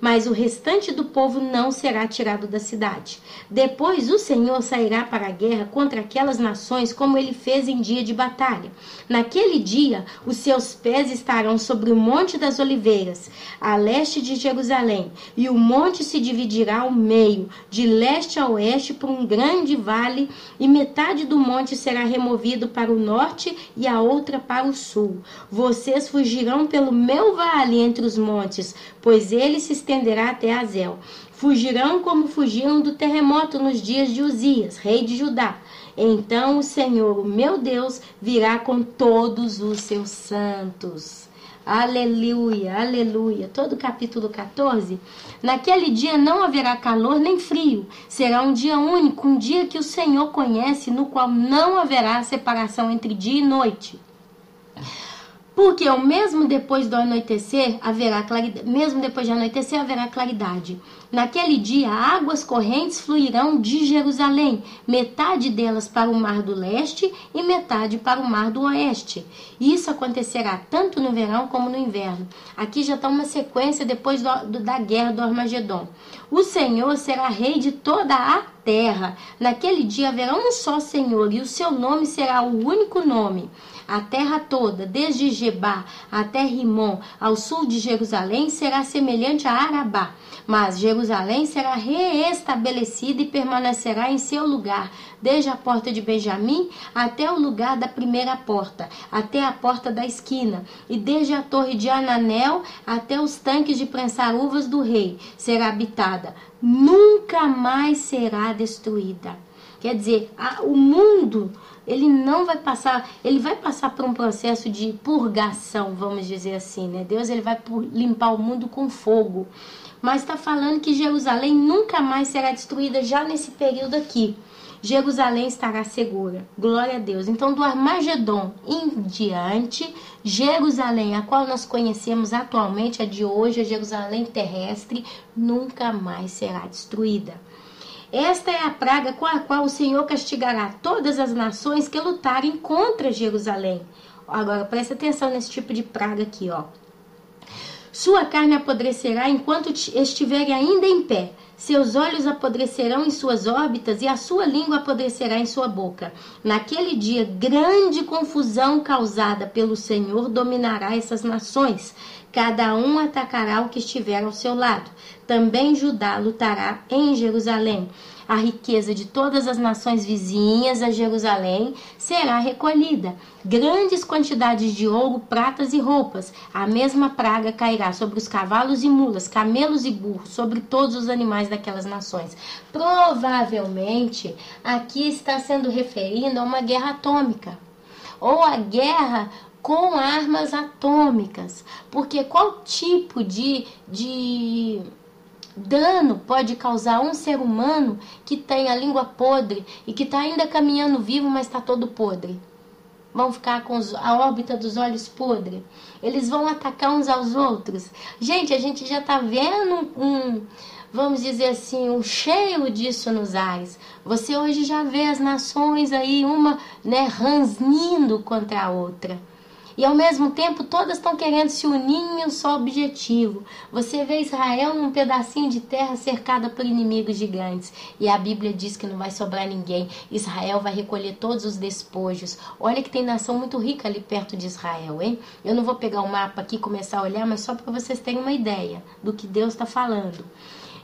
mas o restante do povo não será tirado da cidade. Depois o Senhor sairá para a guerra contra aquelas nações, como ele fez em dia de batalha. Naquele dia, os seus pés estarão sobre o Monte das Oliveiras, a leste de Jerusalém, e o monte se dividirá ao meio, de leste a oeste, por um grande vale, e metade do monte será removido para o norte e a outra para o sul. Vocês fugirão pelo meu vale entre os montes, pois ele se estenderá até Azel. Fugirão como fugiram do terremoto nos dias de Uzias, rei de Judá. Então o Senhor, o meu Deus, virá com todos os seus santos. Aleluia, aleluia. Todo o capítulo 14. Naquele dia não haverá calor nem frio. Será um dia único, um dia que o Senhor conhece, no qual não haverá separação entre dia e noite. Porque o mesmo depois do anoitecer haverá claridade, mesmo depois de anoitecer haverá claridade. Naquele dia, águas correntes fluirão de Jerusalém, metade delas para o mar do leste e metade para o mar do oeste. Isso acontecerá tanto no verão como no inverno. Aqui já está uma sequência depois da guerra do Armagedon. O Senhor será rei de toda a terra. Naquele dia haverá um só Senhor e o seu nome será o único nome. A terra toda, desde Gebá até Rimon, ao sul de Jerusalém, será semelhante a Arabá. Mas Jerusalém será reestabelecida e permanecerá em seu lugar, desde a porta de Benjamim até o lugar da primeira porta, até a porta da esquina, e desde a torre de Ananel até os tanques de prensar uvas do rei, será habitada. Nunca mais será destruída. Quer dizer, o mundo, ele não vai passar, ele vai passar por um processo de purgação, vamos dizer assim, né? Deus, ele vai limpar o mundo com fogo. Mas está falando que Jerusalém nunca mais será destruída já nesse período aqui. Jerusalém estará segura. Glória a Deus. Então, do Armagedon em diante, Jerusalém, a qual nós conhecemos atualmente, a de hoje, a Jerusalém terrestre, nunca mais será destruída. Esta é a praga com a qual o Senhor castigará todas as nações que lutarem contra Jerusalém. Agora, presta atenção nesse tipo de praga aqui, ó. Sua carne apodrecerá enquanto estiver ainda em pé. Seus olhos apodrecerão em suas órbitas e a sua língua apodrecerá em sua boca. Naquele dia, grande confusão causada pelo Senhor dominará essas nações. Cada um atacará o que estiver ao seu lado. Também Judá lutará em Jerusalém. A riqueza de todas as nações vizinhas a Jerusalém será recolhida. Grandes quantidades de ouro, pratas e roupas. A mesma praga cairá sobre os cavalos e mulas, camelos e burros, sobre todos os animais daquelas nações. Provavelmente, aqui está sendo referindo a uma guerra atômica. Ou a guerra com armas atômicas. Porque qual tipo de dano pode causar um ser humano que tem a língua podre e que está ainda caminhando vivo, mas está todo podre? Vão ficar com a órbita dos olhos podre. Eles vão atacar uns aos outros. Gente, a gente já está vendo vamos dizer assim, um cheiro disso nos ares. Você hoje já vê as nações aí, uma, né, ranzindo contra a outra. E ao mesmo tempo todas estão querendo se unir em um só objetivo. Você vê Israel num pedacinho de terra cercada por inimigos gigantes. E a Bíblia diz que não vai sobrar ninguém. Israel vai recolher todos os despojos. Olha que tem nação muito rica ali perto de Israel, hein? Eu não vou pegar o mapa aqui e começar a olhar, mas só para vocês terem uma ideia do que Deus está falando.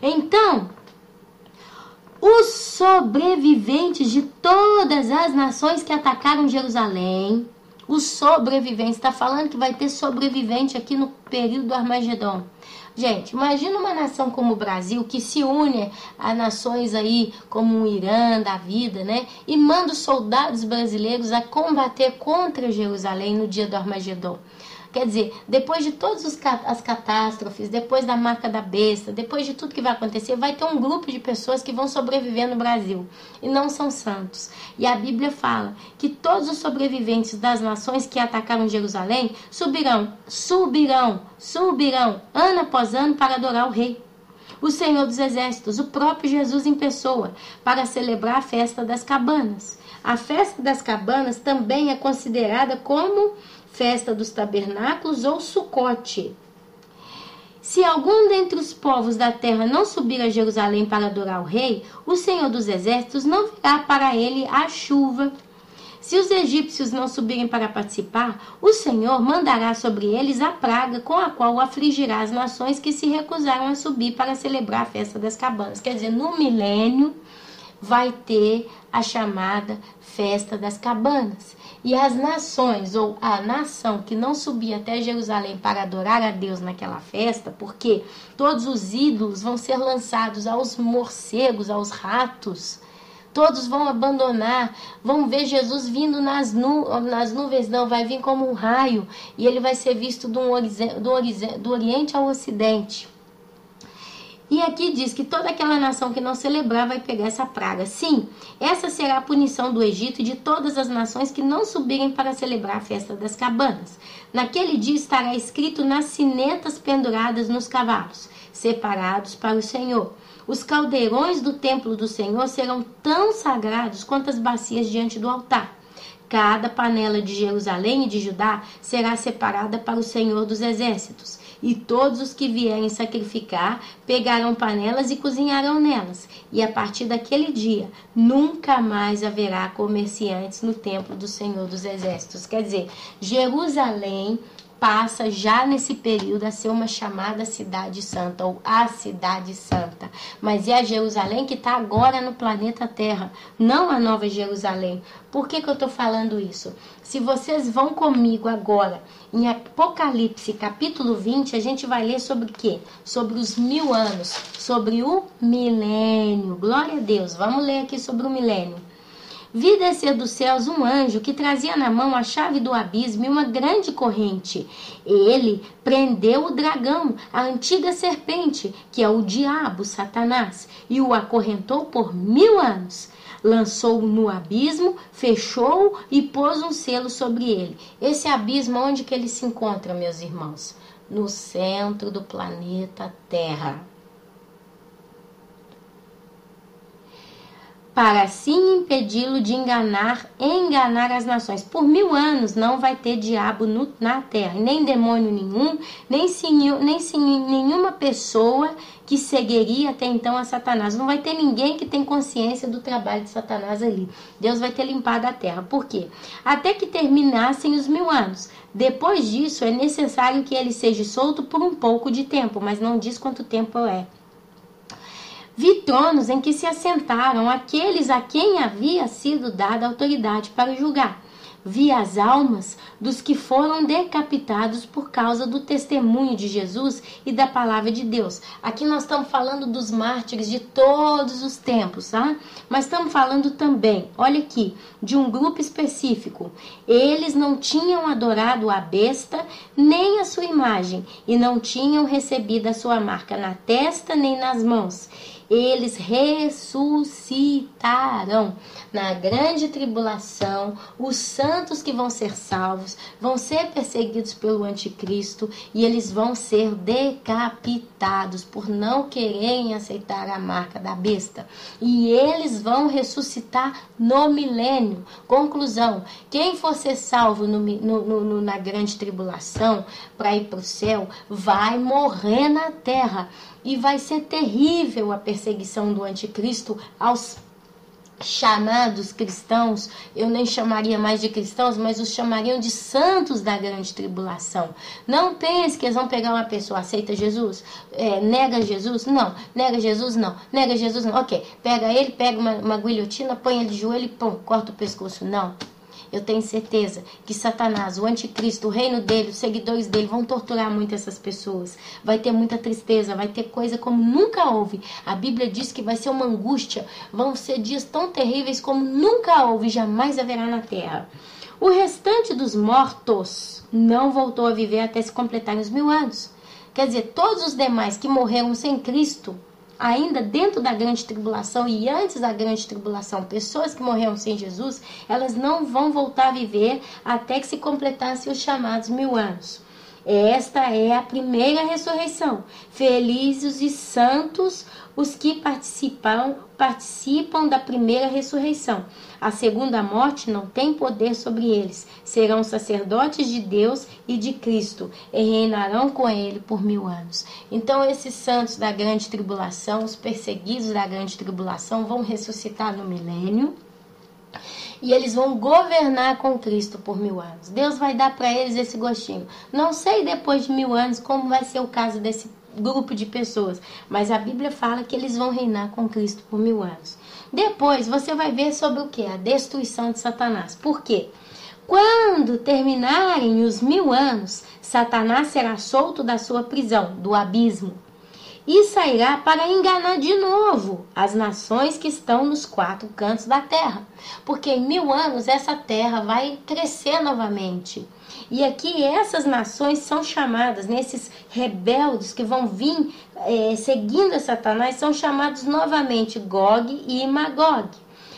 Então, os sobreviventes de todas as nações que atacaram Jerusalém, os sobreviventes, está falando que vai ter sobrevivente aqui no período do Armagedon. Gente, imagina uma nação como o Brasil, que se une a nações aí como o Irã da vida, né? E manda os soldados brasileiros a combater contra Jerusalém no dia do Armagedon. Quer dizer, depois de todas as catástrofes, depois da marca da besta, depois de tudo que vai acontecer, vai ter um grupo de pessoas que vão sobreviver no Brasil. E não são santos. E a Bíblia fala que todos os sobreviventes das nações que atacaram Jerusalém subirão, ano após ano, para adorar o Rei, o Senhor dos Exércitos, o próprio Jesus em pessoa, para celebrar a festa das cabanas. A festa das cabanas também é considerada como festa dos tabernáculos ou Sucote. Se algum dentre os povos da terra não subir a Jerusalém para adorar o rei, o Senhor dos Exércitos não virá para ele a chuva. Se os egípcios não subirem para participar, o Senhor mandará sobre eles a praga com a qual afligirá as nações que se recusaram a subir para celebrar a festa das cabanas. Quer dizer, no milênio vai ter a chamada festa das cabanas. E as nações, ou a nação que não subia até Jerusalém para adorar a Deus naquela festa, porque todos os ídolos vão ser lançados aos morcegos, aos ratos, todos vão abandonar, vão ver Jesus vindo nas nuvens, não, vai vir como um raio, e ele vai ser visto do Oriente ao Ocidente. E aqui diz que toda aquela nação que não celebrar vai pegar essa praga. Sim, essa será a punição do Egito e de todas as nações que não subirem para celebrar a festa das cabanas. Naquele dia estará escrito nas sinetas penduradas nos cavalos, separados para o Senhor. Os caldeirões do templo do Senhor serão tão sagrados quanto as bacias diante do altar. Cada panela de Jerusalém e de Judá será separada para o Senhor dos Exércitos. E todos os que vierem sacrificar pegarão panelas e cozinharão nelas. E a partir daquele dia, nunca mais haverá comerciantes no templo do Senhor dos Exércitos. Quer dizer, Jerusalém passa já nesse período a ser uma chamada cidade santa, ou a cidade santa. Mas é a Jerusalém que está agora no planeta Terra, não a Nova Jerusalém. Por que eu estou falando isso? Se vocês vão comigo agora em Apocalipse capítulo 20, a gente vai ler sobre o quê? Sobre os 1000 anos, sobre o milênio. Glória a Deus, vamos ler aqui sobre o milênio. Vi descer dos céus um anjo que trazia na mão a chave do abismo e uma grande corrente. Ele prendeu o dragão, a antiga serpente, que é o diabo, Satanás, e o acorrentou por 1000 anos. lançou no abismo, fechou e pôs um selo sobre ele. Esse abismo, onde que ele se encontra, meus irmãos? No centro do planeta Terra. Para assim impedi-lo de enganar as nações. Por 1000 anos não vai ter diabo na terra, nem demônio nenhum, nem nenhuma pessoa que seguiria até então a Satanás. Não vai ter ninguém que tem consciência do trabalho de Satanás ali. Deus vai ter limpado a terra. Por quê? Até que terminassem os 1000 anos. Depois disso, é necessário que ele seja solto por um pouco de tempo, mas não diz quanto tempo é. Vi tronos em que se assentaram aqueles a quem havia sido dada autoridade para julgar. Vi as almas dos que foram decapitados por causa do testemunho de Jesus e da palavra de Deus. Aqui nós estamos falando dos mártires de todos os tempos, tá? Mas estamos falando também, olha aqui, de um grupo específico. Eles não tinham adorado a besta nem a sua imagem e não tinham recebido a sua marca na testa nem nas mãos. Eles ressuscitarão. Na grande tribulação, os santos que vão ser salvos vão ser perseguidos pelo anticristo e eles vão ser decapitados por não quererem aceitar a marca da besta. E eles vão ressuscitar no milênio. Conclusão: quem for ser salvo na grande tribulação para ir para o céu vai morrer na terra. E vai ser terrível a perseguição do anticristo aos chamados cristãos. Eu nem chamaria mais de cristãos, mas os chamariam de santos da grande tribulação. Não pense que eles vão pegar uma pessoa, aceita Jesus? Nega Jesus? Não. Nega Jesus? Não. Nega Jesus? Não. Ok, pega ele, pega uma guilhotina, põe ele de joelho e pum, corta o pescoço. Não. Eu tenho certeza que Satanás, o anticristo, o reino dele, os seguidores dele vão torturar muito essas pessoas. Vai ter muita tristeza, vai ter coisa como nunca houve. A Bíblia diz que vai ser uma angústia, vão ser dias tão terríveis como nunca houve e jamais haverá na terra. O restante dos mortos não voltou a viver até se completarem os 1000 anos. Quer dizer, todos os demais que morreram sem Cristo, ainda dentro da grande tribulação e antes da grande tribulação, pessoas que morreram sem Jesus, elas não vão voltar a viver até que se completassem os chamados 1000 anos. Esta é a primeira ressurreição. Felizes e santos os que participam da primeira ressurreição. A segunda morte não tem poder sobre eles. Serão sacerdotes de Deus e de Cristo e reinarão com ele por 1000 anos. Então esses santos da grande tribulação, os perseguidos da grande tribulação, vão ressuscitar no milênio. E eles vão governar com Cristo por 1000 anos. Deus vai dar para eles esse gostinho. Não sei depois de 1000 anos como vai ser o caso desse grupo de pessoas, mas a Bíblia fala que eles vão reinar com Cristo por 1000 anos. Depois você vai ver sobre o que? A destruição de Satanás. Por quê? Quando terminarem os 1000 anos, Satanás será solto da sua prisão, do abismo, e sairá para enganar de novo as nações que estão nos 4 cantos da terra. Porque em 1000 anos essa terra vai crescer novamente. E aqui essas nações são chamadas, nesses rebeldes que vão vir seguindo Satanás, são chamados novamente Gog e Magog,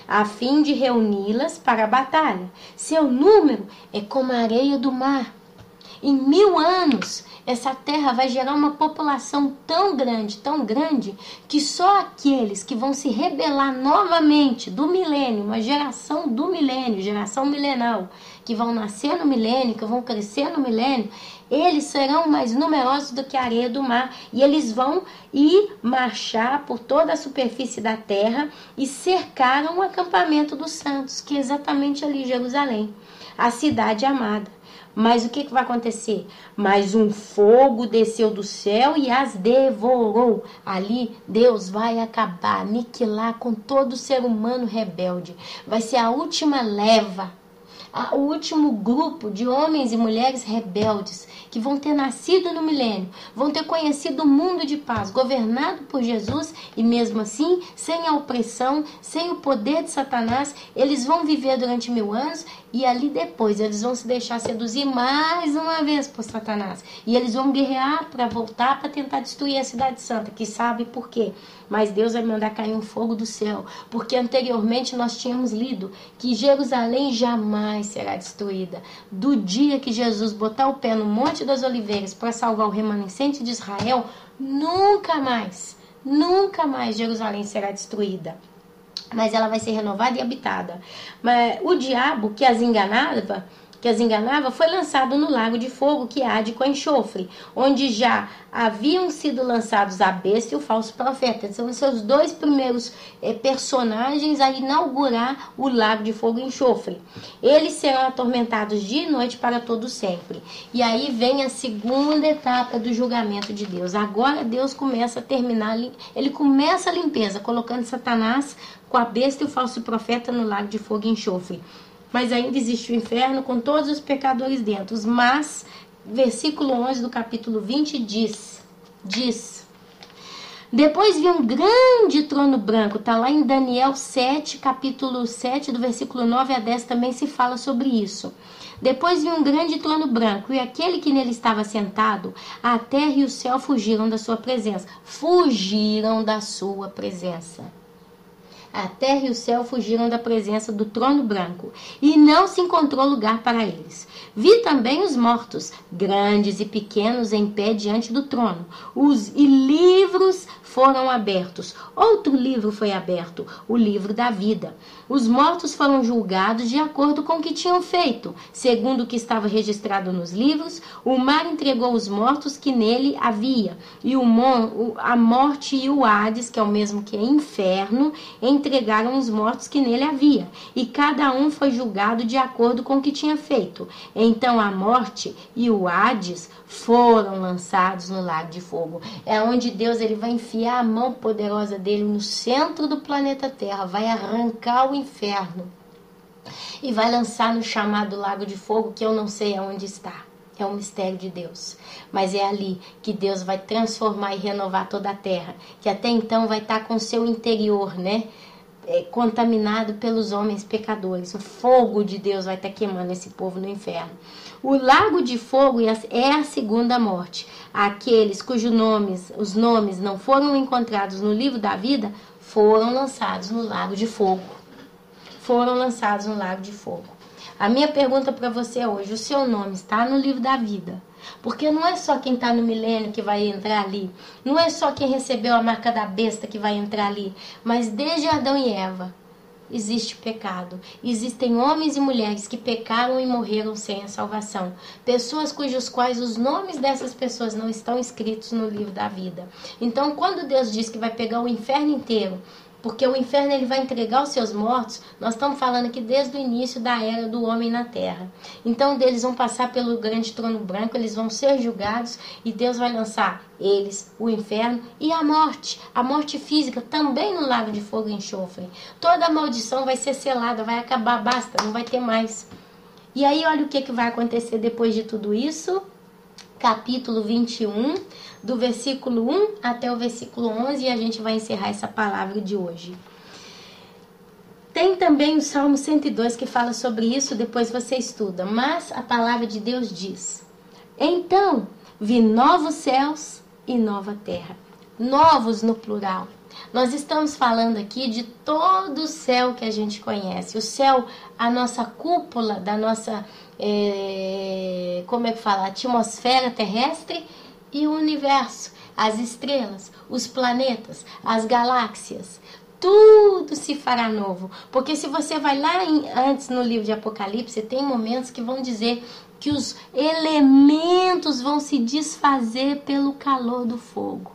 a fim de reuni-las para a batalha. Seu número é como a areia do mar. Em 1000 anos, essa terra vai gerar uma população tão grande, que só aqueles que vão se rebelar novamente do milênio, uma geração do milênio, geração milenal, que vão nascer no milênio, que vão crescer no milênio, eles serão mais numerosos do que a areia do mar. E eles vão ir marchar por toda a superfície da terra e cercaram o acampamento dos santos, que é exatamente ali em Jerusalém, a cidade amada. Mas o que vai acontecer? Mas um fogo desceu do céu e as devorou. Ali Deus vai acabar, aniquilar com todo ser humano rebelde. Vai ser a última leva, o último grupo de homens e mulheres rebeldes que vão ter nascido no milênio, vão ter conhecido o mundo de paz, governado por Jesus, e mesmo assim, sem a opressão, sem o poder de Satanás, eles vão viver durante 1000 anos, e ali depois eles vão se deixar seduzir mais uma vez por Satanás, e eles vão guerrear para voltar para tentar destruir a cidade santa, que sabe por quê? mas Deus vai mandar cair um fogo do céu, porque anteriormente nós tínhamos lido que Jerusalém jamais será destruída. Do dia que Jesus botar o pé no Monte das Oliveiras para salvar o remanescente de Israel, nunca mais Jerusalém será destruída. Mas ela vai ser renovada e habitada. Mas o diabo que as enganava, foi lançado no lago de fogo que arde com enxofre, onde já haviam sido lançados a besta e o falso profeta. São os seus dois primeiros personagens a inaugurar o lago de fogo e enxofre. Eles serão atormentados dia e noite para todo sempre. E aí vem a segunda etapa do julgamento de Deus. Agora Deus começa a terminar, ele começa a limpeza, colocando Satanás com a besta e o falso profeta no lago de fogo e enxofre. Mas ainda existe o inferno com todos os pecadores dentro. Mas, versículo 11 do capítulo 20 diz: depois vi um grande trono branco. Está lá em Daniel 7, capítulo 7, do versículo 9 a 10 também se fala sobre isso. Depois vi um grande trono branco, e aquele que nele estava sentado, a terra e o céu fugiram da sua presença. Fugiram da sua presença. A terra e o céu fugiram da presença do trono branco, e não se encontrou lugar para eles. Vi também os mortos, grandes e pequenos, em pé diante do trono. E livros foram abertos. Outro livro foi aberto, o livro da vida. Os mortos foram julgados de acordo com o que tinham feito. Segundo o que estava registrado nos livros, o mar entregou os mortos que nele havia, e a morte e o Hades, que é o mesmo que inferno, entregaram os mortos que nele havia, e cada um foi julgado de acordo com o que tinha feito. Então a morte e o Hades foram lançados no lago de fogo. É onde Deus ele vai enfiar a mão poderosa dele no centro do planeta Terra, vai arrancar o inferno e vai lançar no chamado lago de fogo, que eu não sei aonde está. É um mistério de Deus. Mas é ali que Deus vai transformar e renovar toda a terra, que até então vai estar com o seu interior, né? Contaminado pelos homens pecadores. O fogo de Deus vai estar queimando esse povo no inferno. O lago de fogo é a segunda morte. Aqueles cujos os nomes não foram encontrados no livro da vida, foram lançados no lago de fogo. A minha pergunta para você hoje: o seu nome está no livro da vida? Porque não é só quem está no milênio que vai entrar ali. Não é só quem recebeu a marca da besta que vai entrar ali. Mas desde Adão e Eva existe pecado. Existem homens e mulheres que pecaram e morreram sem a salvação. Pessoas cujos quais os nomes dessas pessoas não estão escritos no livro da vida. Então, quando Deus diz que vai pegar o inferno inteiro, porque o inferno ele vai entregar os seus mortos, nós estamos falando aqui desde o início da era do homem na terra. Então eles vão passar pelo grande trono branco, eles vão ser julgados e Deus vai lançar eles, o inferno e a morte física também no lago de fogo e enxofre. Toda a maldição vai ser selada, vai acabar, basta, não vai ter mais. E aí olha o que vai acontecer depois de tudo isso. Capítulo 21, do versículo 1 até o versículo 11, e a gente vai encerrar essa palavra de hoje. Tem também o Salmo 102 que fala sobre isso, depois você estuda, mas a palavra de Deus diz: então vi novos céus e nova terra. Novos no plural. Nós estamos falando aqui de todo o céu que a gente conhece. O céu, a nossa cúpula da nossa, atmosfera terrestre e o universo, as estrelas, os planetas, as galáxias. Tudo se fará novo. Porque se você vai lá antes no livro de Apocalipse, tem momentos que vão dizer que os elementos vão se desfazer pelo calor do fogo.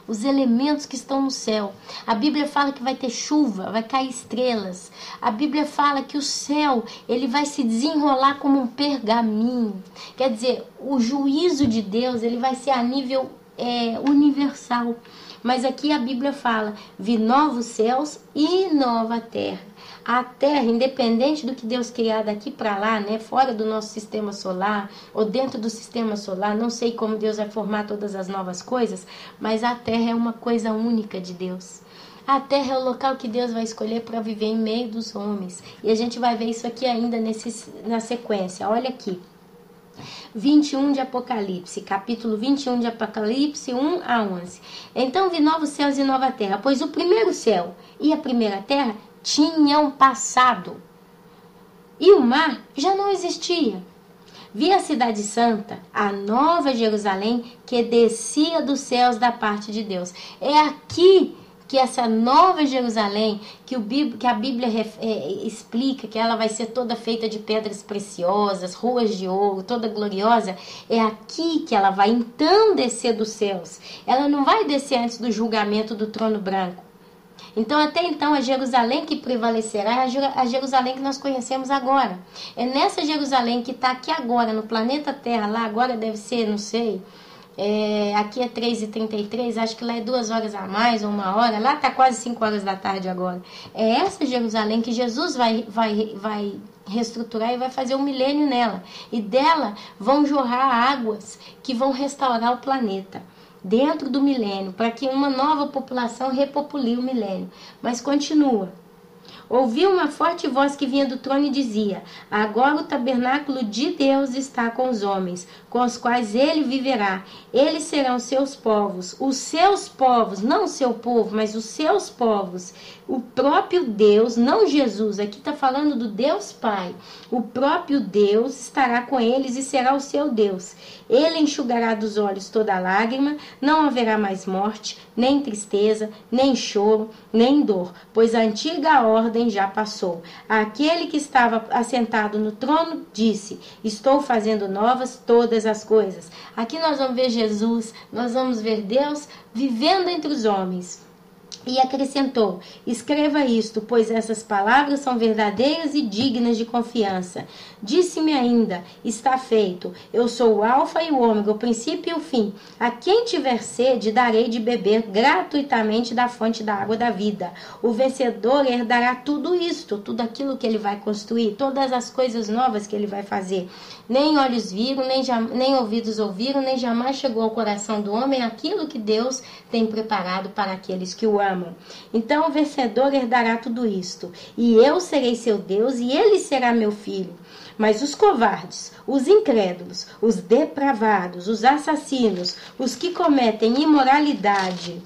Os elementos que estão no céu. A Bíblia fala que vai ter chuva, vai cair estrelas. A Bíblia fala que o céu ele vai se desenrolar como um pergaminho. Quer dizer, o juízo de Deus ele vai ser a nível universal. Mas aqui a Bíblia fala: vi novos céus e nova terra. A Terra, independente do que Deus criar daqui para lá, né, fora do nosso sistema solar ou dentro do sistema solar, não sei como Deus vai formar todas as novas coisas, mas a Terra é uma coisa única de Deus. A Terra é o local que Deus vai escolher para viver em meio dos homens. E a gente vai ver isso aqui ainda na sequência. Olha aqui. 21 de Apocalipse, capítulo 21 de Apocalipse, 1 a 11. Então vi novos céus e nova terra, pois o primeiro céu e a primeira terra tinham passado, e o mar já não existia. Vi a cidade santa, a nova Jerusalém, que descia dos céus da parte de Deus. É aqui que essa nova Jerusalém, que a Bíblia explica que ela vai ser toda feita de pedras preciosas, ruas de ouro, toda gloriosa, é aqui que ela vai então descer dos céus. Ela não vai descer antes do julgamento do trono branco. Então, até então, a Jerusalém que prevalecerá é a Jerusalém que nós conhecemos agora. É nessa Jerusalém que está aqui agora, no planeta Terra, lá agora deve ser, não sei, aqui é 3h33, acho que lá é 2 horas a mais, ou 1 hora, lá está quase 5 horas da tarde agora. É essa Jerusalém que Jesus vai reestruturar e vai fazer um milênio nela. E dela vão jorrar águas que vão restaurar o planeta dentro do milênio, para que uma nova população repopulie o milênio. Mas continua. Ouvi uma forte voz que vinha do trono e dizia: agora o tabernáculo de Deus está com os homens, com os quais ele viverá. Eles serão seus povos, os seus povos, não o seu povo, mas os seus povos. O próprio Deus, não Jesus, aqui está falando do Deus Pai. O próprio Deus estará com eles e será o seu Deus. Ele enxugará dos olhos toda lágrima, não haverá mais morte, nem tristeza, nem choro, nem dor, pois a antiga ordem já passou. Aquele que estava assentado no trono disse: estou fazendo novas todas as coisas. Aqui nós vamos ver Jesus, nós vamos ver Deus vivendo entre os homens. E acrescentou: escreva isto, pois essas palavras são verdadeiras e dignas de confiança. Disse-me ainda: está feito. Eu sou o alfa e o ômega, o princípio e o fim. A quem tiver sede, darei de beber gratuitamente da fonte da água da vida. O vencedor herdará tudo isto, tudo aquilo que ele vai construir, todas as coisas novas que ele vai fazer. Nem olhos viram, nem ouvidos ouviram, nem jamais chegou ao coração do homem aquilo que Deus tem preparado para aqueles que o amam. Então o vencedor herdará tudo isto, e eu serei seu Deus, e ele será meu filho. Mas os covardes, os incrédulos, os depravados, os assassinos, os que cometem imoralidade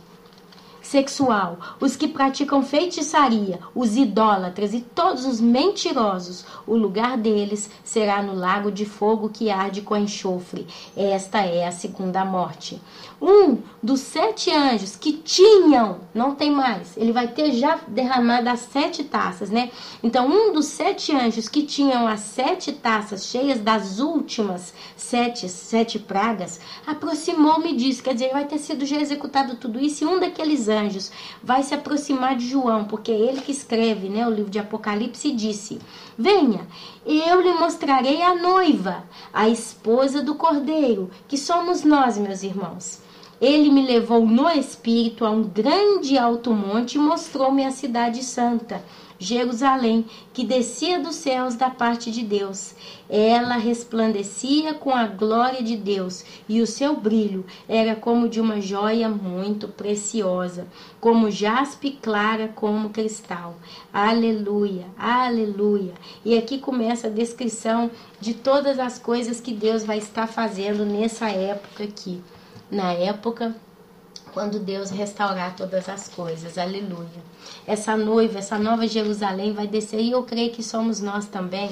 sexual, os que praticam feitiçaria, os idólatras e todos os mentirosos, o lugar deles será no lago de fogo que arde com enxofre. Esta é a segunda morte. Um dos 7 anjos que tinham, não tem mais, ele vai ter já derramado as 7 taças, né? Então, um dos 7 anjos que tinham as 7 taças cheias das últimas 7 pragas, aproximou-me e disse, quer dizer, vai ter sido já executado tudo isso, e um daqueles anjos vai se aproximar de João, porque é ele que escreve, né, o livro de Apocalipse, e disse: venha, eu lhe mostrarei a noiva, a esposa do Cordeiro, que somos nós, meus irmãos. Ele me levou no espírito a um grande alto monte e mostrou-me a cidade santa, Jerusalém, que descia dos céus da parte de Deus. Ela resplandecia com a glória de Deus, e o seu brilho era como de uma joia muito preciosa, como jaspe clara como cristal. Aleluia, aleluia. E aqui começa a descrição de todas as coisas que Deus vai estar fazendo nessa época aqui. Na época quando Deus restaurar todas as coisas, aleluia. Essa noiva, essa nova Jerusalém vai descer, e eu creio que somos nós também,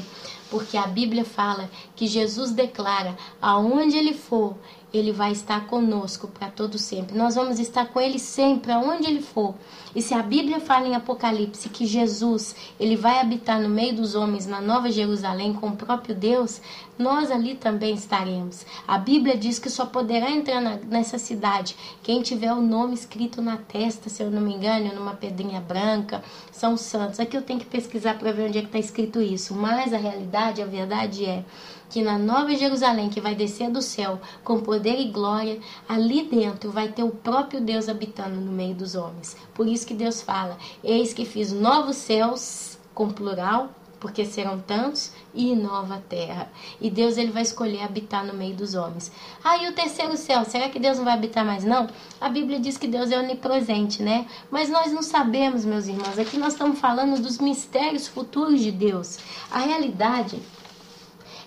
porque a Bíblia fala que Jesus declara, aonde ele for, ele vai estar conosco para todo sempre. Nós vamos estar com ele sempre, aonde ele for. E se a Bíblia fala em Apocalipse que Jesus, ele vai habitar no meio dos homens na Nova Jerusalém com o próprio Deus, nós ali também estaremos. A Bíblia diz que só poderá entrar nessa cidade quem tiver o nome escrito na testa, se eu não me engano, numa pedrinha branca, são santos. Aqui eu tenho que pesquisar para ver onde é que está escrito isso, mas a realidade, a verdade é que na Nova Jerusalém, que vai descer do céu com poder e glória, ali dentro vai ter o próprio Deus habitando no meio dos homens. Por isso que Deus fala, eis que fiz novos céus, com plural, porque serão tantos, e nova terra. E Deus, ele vai escolher habitar no meio dos homens. E o terceiro céu, será que Deus não vai habitar mais não? A Bíblia diz que Deus é onipresente, né? Mas nós não sabemos, meus irmãos. Aqui nós estamos falando dos mistérios futuros de Deus. A realidade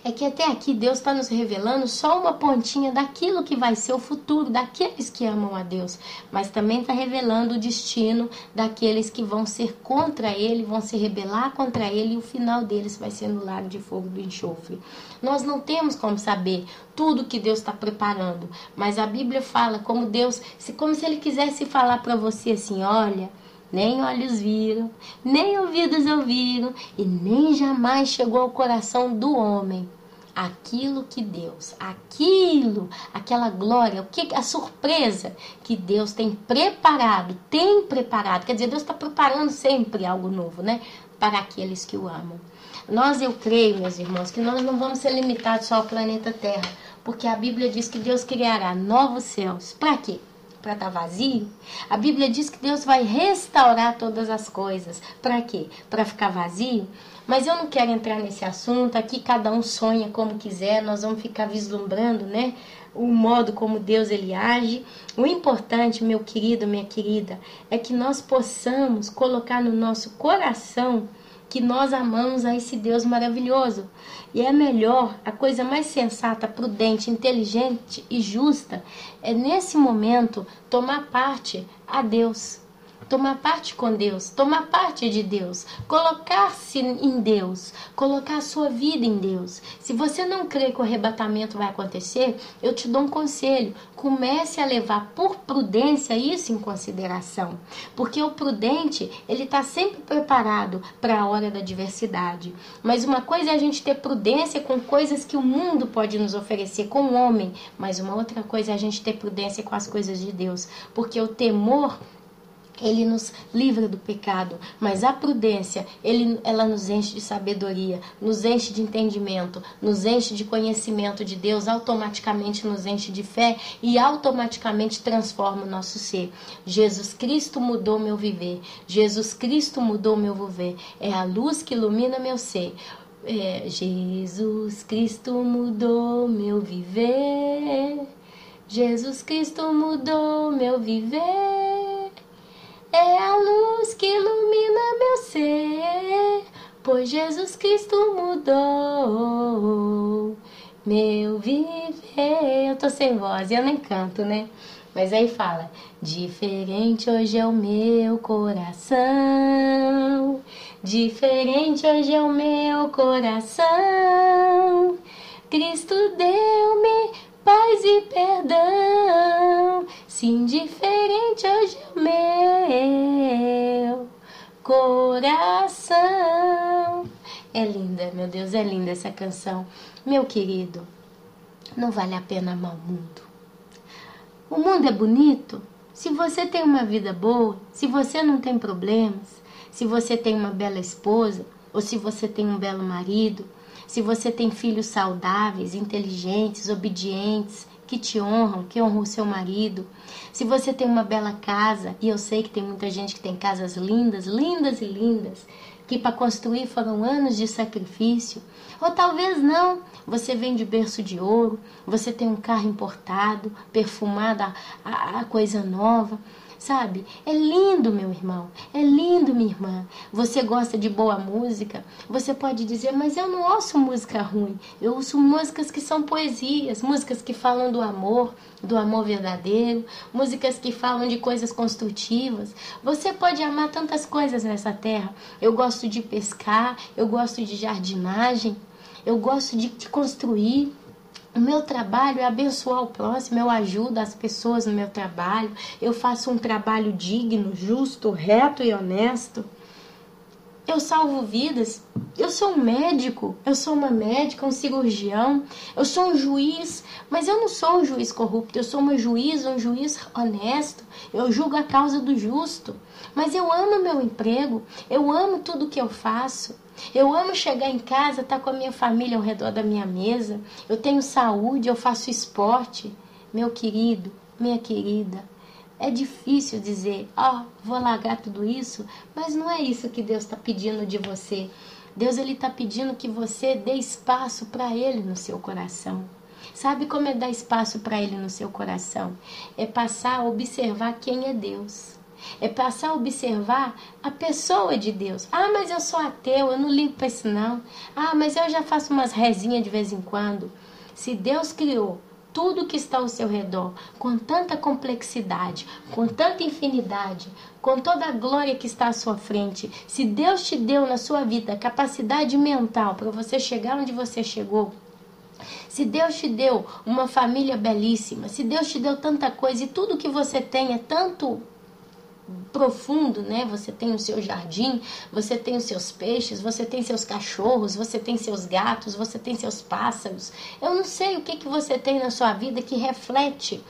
é que até aqui Deus está nos revelando só uma pontinha daquilo que vai ser o futuro daqueles que amam a Deus, mas também está revelando o destino daqueles que vão ser contra Ele, vão se rebelar contra Ele, e o final deles vai ser no lago de fogo do enxofre. Nós não temos como saber tudo que Deus está preparando, mas a Bíblia fala como Deus, como se Ele quisesse falar para você assim: olha, nem olhos viram, nem ouvidos ouviram, e nem jamais chegou ao coração do homem aquilo que Deus, aquela glória, a surpresa que Deus tem preparado, quer dizer, Deus está preparando sempre algo novo, né? Para aqueles que o amam. Eu creio, meus irmãos, que nós não vamos ser limitados só ao planeta Terra, porque a Bíblia diz que Deus criará novos céus. Para quê? Para estar vazio? A Bíblia diz que Deus vai restaurar todas as coisas. Para quê? Para ficar vazio? Mas eu não quero entrar nesse assunto. Aqui cada um sonha como quiser. Nós vamos ficar vislumbrando, né, o modo como Deus ele age. O importante, meu querido, minha querida, é que nós possamos colocar no nosso coração que nós amamos a esse Deus maravilhoso. E é melhor, a coisa mais sensata, prudente, inteligente e justa é nesse momento tomar parte a Deus. Tomar parte com Deus, tomar parte de Deus, colocar-se em Deus, colocar a sua vida em Deus. Se você não crê que o arrebatamento vai acontecer, eu te dou um conselho: comece a levar por prudência isso em consideração, porque o prudente, ele está sempre preparado para a hora da adversidade. Mas uma coisa é a gente ter prudência com coisas que o mundo pode nos oferecer, com o homem, mas uma outra coisa é a gente ter prudência com as coisas de Deus, porque o temor, ele nos livra do pecado, mas a prudência, ela nos enche de sabedoria, nos enche de entendimento, nos enche de conhecimento de Deus, automaticamente nos enche de fé e automaticamente transforma o nosso ser. Jesus Cristo mudou meu viver, Jesus Cristo mudou meu viver, é a luz que ilumina meu ser. Jesus Cristo mudou meu viver, Jesus Cristo mudou meu viver. É a luz que ilumina meu ser, pois Jesus Cristo mudou meu viver. Eu tô sem voz, eu nem canto, né? Mas aí fala: diferente hoje é o meu coração, diferente hoje é o meu coração. Cristo deu-me paz e perdão, sim, diferente hoje é o meu coração. É linda, meu Deus, é linda essa canção. Meu querido, não vale a pena amar o mundo. O mundo é bonito se você tem uma vida boa, se você não tem problemas, se você tem uma bela esposa, ou se você tem um belo marido, se você tem filhos saudáveis, inteligentes, obedientes, que te honram, que honram o seu marido, se você tem uma bela casa, e eu sei que tem muita gente que tem casas lindas, lindas e lindas, que para construir foram anos de sacrifício, ou talvez não, você vem de berço de ouro, você tem um carro importado, perfumado, a coisa nova, sabe? É lindo, meu irmão, é lindo, minha irmã. Você gosta de boa música, você pode dizer: mas eu não ouço música ruim, eu ouço músicas que são poesias, músicas que falam do amor verdadeiro, músicas que falam de coisas construtivas. Você pode amar tantas coisas nessa terra. Eu gosto de pescar, eu gosto de jardinagem, eu gosto de construir. O meu trabalho é abençoar o próximo, eu ajudo as pessoas no meu trabalho, eu faço um trabalho digno, justo, reto e honesto. Eu salvo vidas, eu sou um médico, eu sou uma médica, um cirurgião, eu sou um juiz, mas eu não sou um juiz corrupto, eu sou um juiz honesto, eu julgo a causa do justo. Mas eu amo meu emprego, eu amo tudo que eu faço. Eu amo chegar em casa, estar com a minha família ao redor da minha mesa. Eu tenho saúde, eu faço esporte. Meu querido, minha querida, é difícil dizer: vou largar tudo isso, mas não é isso que Deus está pedindo de você. Deus está pedindo que você dê espaço para Ele no seu coração. Sabe como é dar espaço para Ele no seu coração? É passar a observar quem é Deus. É passar a observar a pessoa de Deus. Ah, mas eu sou ateu, eu não ligo para isso não. Ah, mas eu já faço umas rezinhas de vez em quando. Se Deus criou tudo que está ao seu redor, com tanta complexidade, com tanta infinidade, com toda a glória que está à sua frente, se Deus te deu na sua vida a capacidade mental para você chegar onde você chegou, se Deus te deu uma família belíssima, se Deus te deu tanta coisa e tudo que você tem é tanto profundo, né? Você tem o seu jardim, você tem os seus peixes, você tem seus cachorros, você tem seus gatos, você tem seus pássaros. Eu não sei o que você tem na sua vida que reflete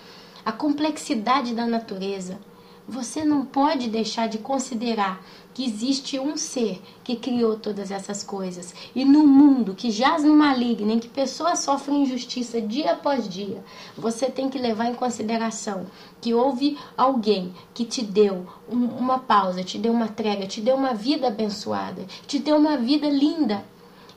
a complexidade da natureza. Você não pode deixar de considerar que existe um ser que criou todas essas coisas. E no mundo que jaz no maligno, em que pessoas sofrem injustiça dia após dia, você tem que levar em consideração que houve alguém que te deu uma pausa, te deu uma trégua, te deu uma vida abençoada, te deu uma vida linda.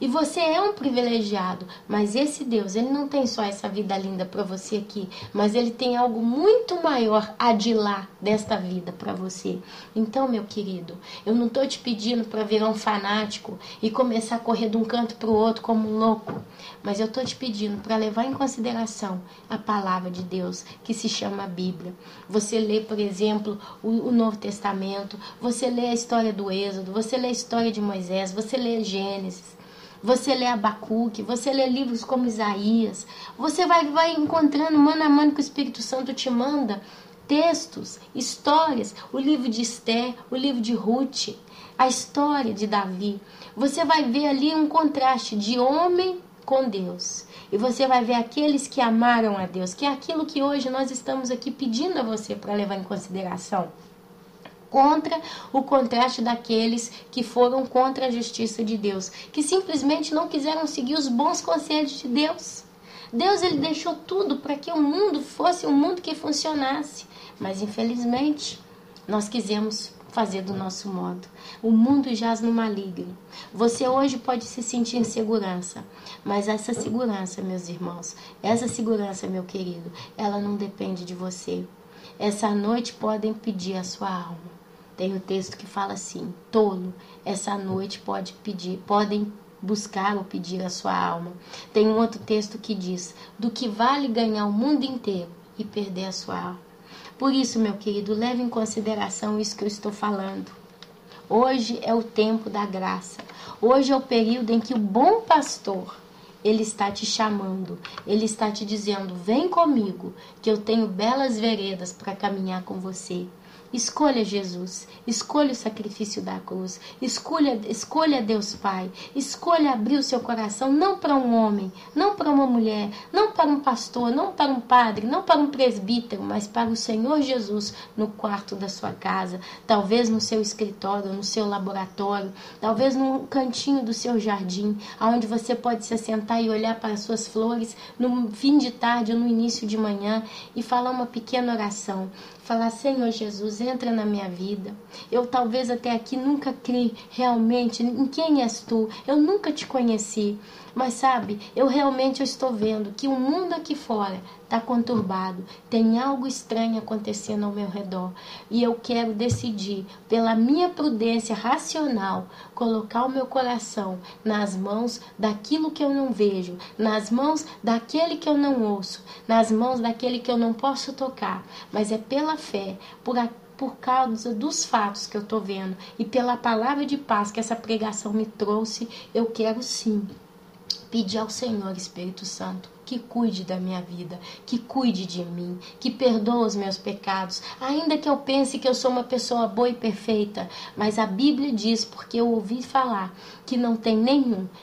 E você é um privilegiado, mas esse Deus, ele não tem só essa vida linda para você aqui, mas ele tem algo muito maior a de lá desta vida para você. Então, meu querido, eu não estou te pedindo para virar um fanático e começar a correr de um canto para o outro como um louco, mas eu estou te pedindo para levar em consideração a palavra de Deus, que se chama Bíblia. Você lê, por exemplo, o Novo Testamento, você lê a história do Êxodo, você lê a história de Moisés, você lê Gênesis, você lê Abacuque, você lê livros como Isaías, você vai encontrando mano a mano que o Espírito Santo te manda textos, histórias, o livro de Esther, o livro de Ruth, a história de Davi. Você vai ver ali um contraste de homem com Deus. E você vai ver aqueles que amaram a Deus, que é aquilo que hoje nós estamos aqui pedindo a você para levar em consideração. Contra o contraste daqueles que foram contra a justiça de Deus, que simplesmente não quiseram seguir os bons conselhos de Deus. Deus, ele deixou tudo para que o mundo fosse um mundo que funcionasse, mas infelizmente nós quisemos fazer do nosso modo. O mundo jaz no maligno. Você hoje pode se sentir em segurança, mas essa segurança, meus irmãos, essa segurança, meu querido, ela não depende de você. Essa noite podem pedir a sua alma. Tem o texto que fala assim: tolo, essa noite podem buscar ou pedir a sua alma. Tem um outro texto que diz: do que vale ganhar o mundo inteiro e perder a sua alma. Por isso, meu querido, leve em consideração isso que eu estou falando. Hoje é o tempo da graça. Hoje é o período em que o bom pastor, ele está te chamando, ele está te dizendo: vem comigo, que eu tenho belas veredas para caminhar com você. Escolha Jesus, escolha o sacrifício da cruz, escolha Deus Pai, escolha abrir o seu coração não para um homem, não para uma mulher, não para um pastor, não para um padre, não para um presbítero, mas para o Senhor Jesus no quarto da sua casa, talvez no seu escritório, no seu laboratório, talvez num cantinho do seu jardim, onde você pode se assentar e olhar para as suas flores no fim de tarde ou no início de manhã e falar uma pequena oração. Falar: Senhor Jesus, entra na minha vida. Eu talvez até aqui nunca criei realmente em quem és tu. Eu nunca te conheci. Mas sabe, eu estou vendo que o mundo aqui fora está conturbado. Tem algo estranho acontecendo ao meu redor. E eu quero decidir, pela minha prudência racional, colocar o meu coração nas mãos daquilo que eu não vejo, nas mãos daquele que eu não ouço, nas mãos daquele que eu não posso tocar. Mas é pela fé, por causa dos fatos que eu estou vendo e pela palavra de paz que essa pregação me trouxe, eu quero sim pedir ao Senhor, Espírito Santo, que cuide da minha vida, que cuide de mim, que perdoe os meus pecados, ainda que eu pense que eu sou uma pessoa boa e perfeita, mas a Bíblia diz, porque eu ouvi falar, que não tem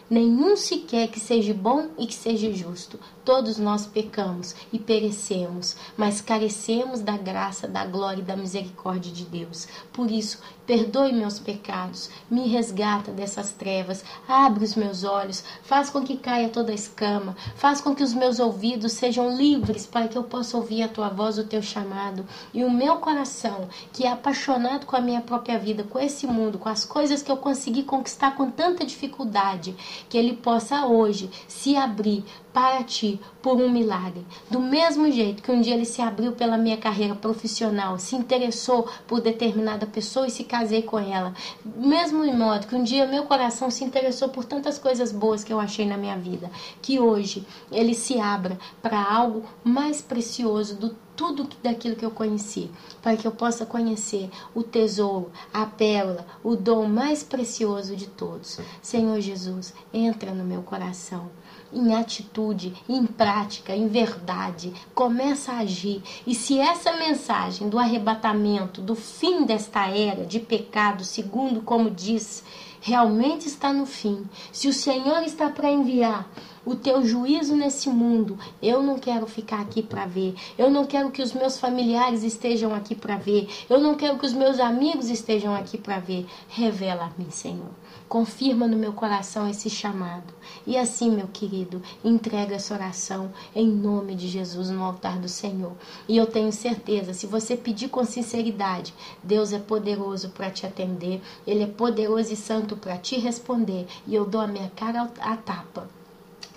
nenhum sequer que seja bom e que seja justo. Todos nós pecamos e perecemos, mas carecemos da graça, da glória e da misericórdia de Deus. Por isso, perdoe meus pecados, me resgata dessas trevas, abre os meus olhos, faz com que caia toda a escama, faz com que os meus ouvidos sejam livres para que eu possa ouvir a tua voz, o teu chamado, e o meu coração, que é apaixonado com a minha própria vida, com esse mundo, com as coisas que eu consegui conquistar com tanta dificuldade, que ele possa hoje se abrir para ti por um milagre. Do mesmo jeito que um dia ele se abriu pela minha carreira profissional, se interessou por determinada pessoa e se casei com ela. Do mesmo modo que um dia meu coração se interessou por tantas coisas boas que eu achei na minha vida, que hoje ele se abra para algo mais precioso do tudo daquilo que eu conheci, para que eu possa conhecer o tesouro, a pérola, o dom mais precioso de todos. Senhor Jesus, entra no meu coração, em atitude, em prática, em verdade, começa a agir. E se essa mensagem do arrebatamento, do fim desta era de pecado, segundo como diz, realmente está no fim, se o Senhor está para enviar o teu juízo nesse mundo, eu não quero ficar aqui para ver, eu não quero que os meus familiares estejam aqui para ver, eu não quero que os meus amigos estejam aqui para ver. Revela-me, Senhor, confirma no meu coração esse chamado, e assim, meu querido, entrega essa oração em nome de Jesus no altar do Senhor. E eu tenho certeza, se você pedir com sinceridade, Deus é poderoso para te atender, Ele é poderoso e santo para te responder, e eu dou a minha cara à tapa.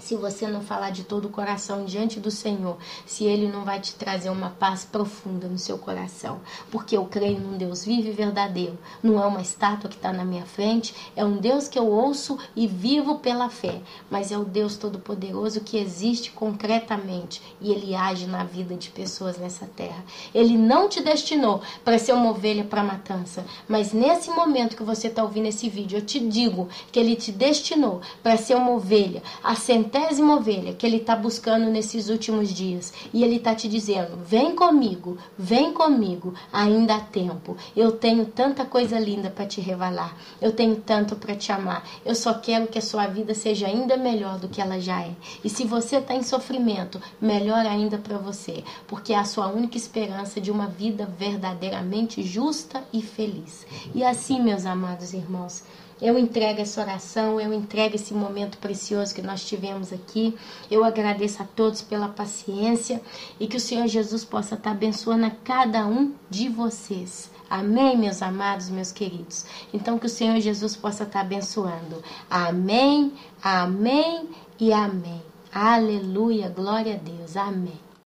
Se você não falar de todo o coração diante do Senhor, se Ele não vai te trazer uma paz profunda no seu coração, porque eu creio num Deus vivo e verdadeiro, não é uma estátua que está na minha frente, é um Deus que eu ouço e vivo pela fé, mas é o Deus Todo-Poderoso que existe concretamente e Ele age na vida de pessoas nessa terra. Ele não te destinou para ser uma ovelha para matança, mas nesse momento que você está ouvindo esse vídeo, eu te digo que Ele te destinou para ser uma ovelha, a centésima ovelha que Ele está buscando nesses últimos dias. E Ele está te dizendo, vem comigo, ainda há tempo. Eu tenho tanta coisa linda para te revelar, eu tenho tanto para te amar. Eu só quero que a sua vida seja ainda melhor do que ela já é. E se você está em sofrimento, melhor ainda para você, porque é a sua única esperança de uma vida verdadeiramente justa e feliz. E assim, meus amados irmãos, eu entrego essa oração, eu entrego esse momento precioso que nós tivemos aqui. Eu agradeço a todos pela paciência e que o Senhor Jesus possa estar abençoando a cada um de vocês. Amém, meus amados, meus queridos? Então, que o Senhor Jesus possa estar abençoando. Amém, amém e amém. Aleluia, glória a Deus. Amém.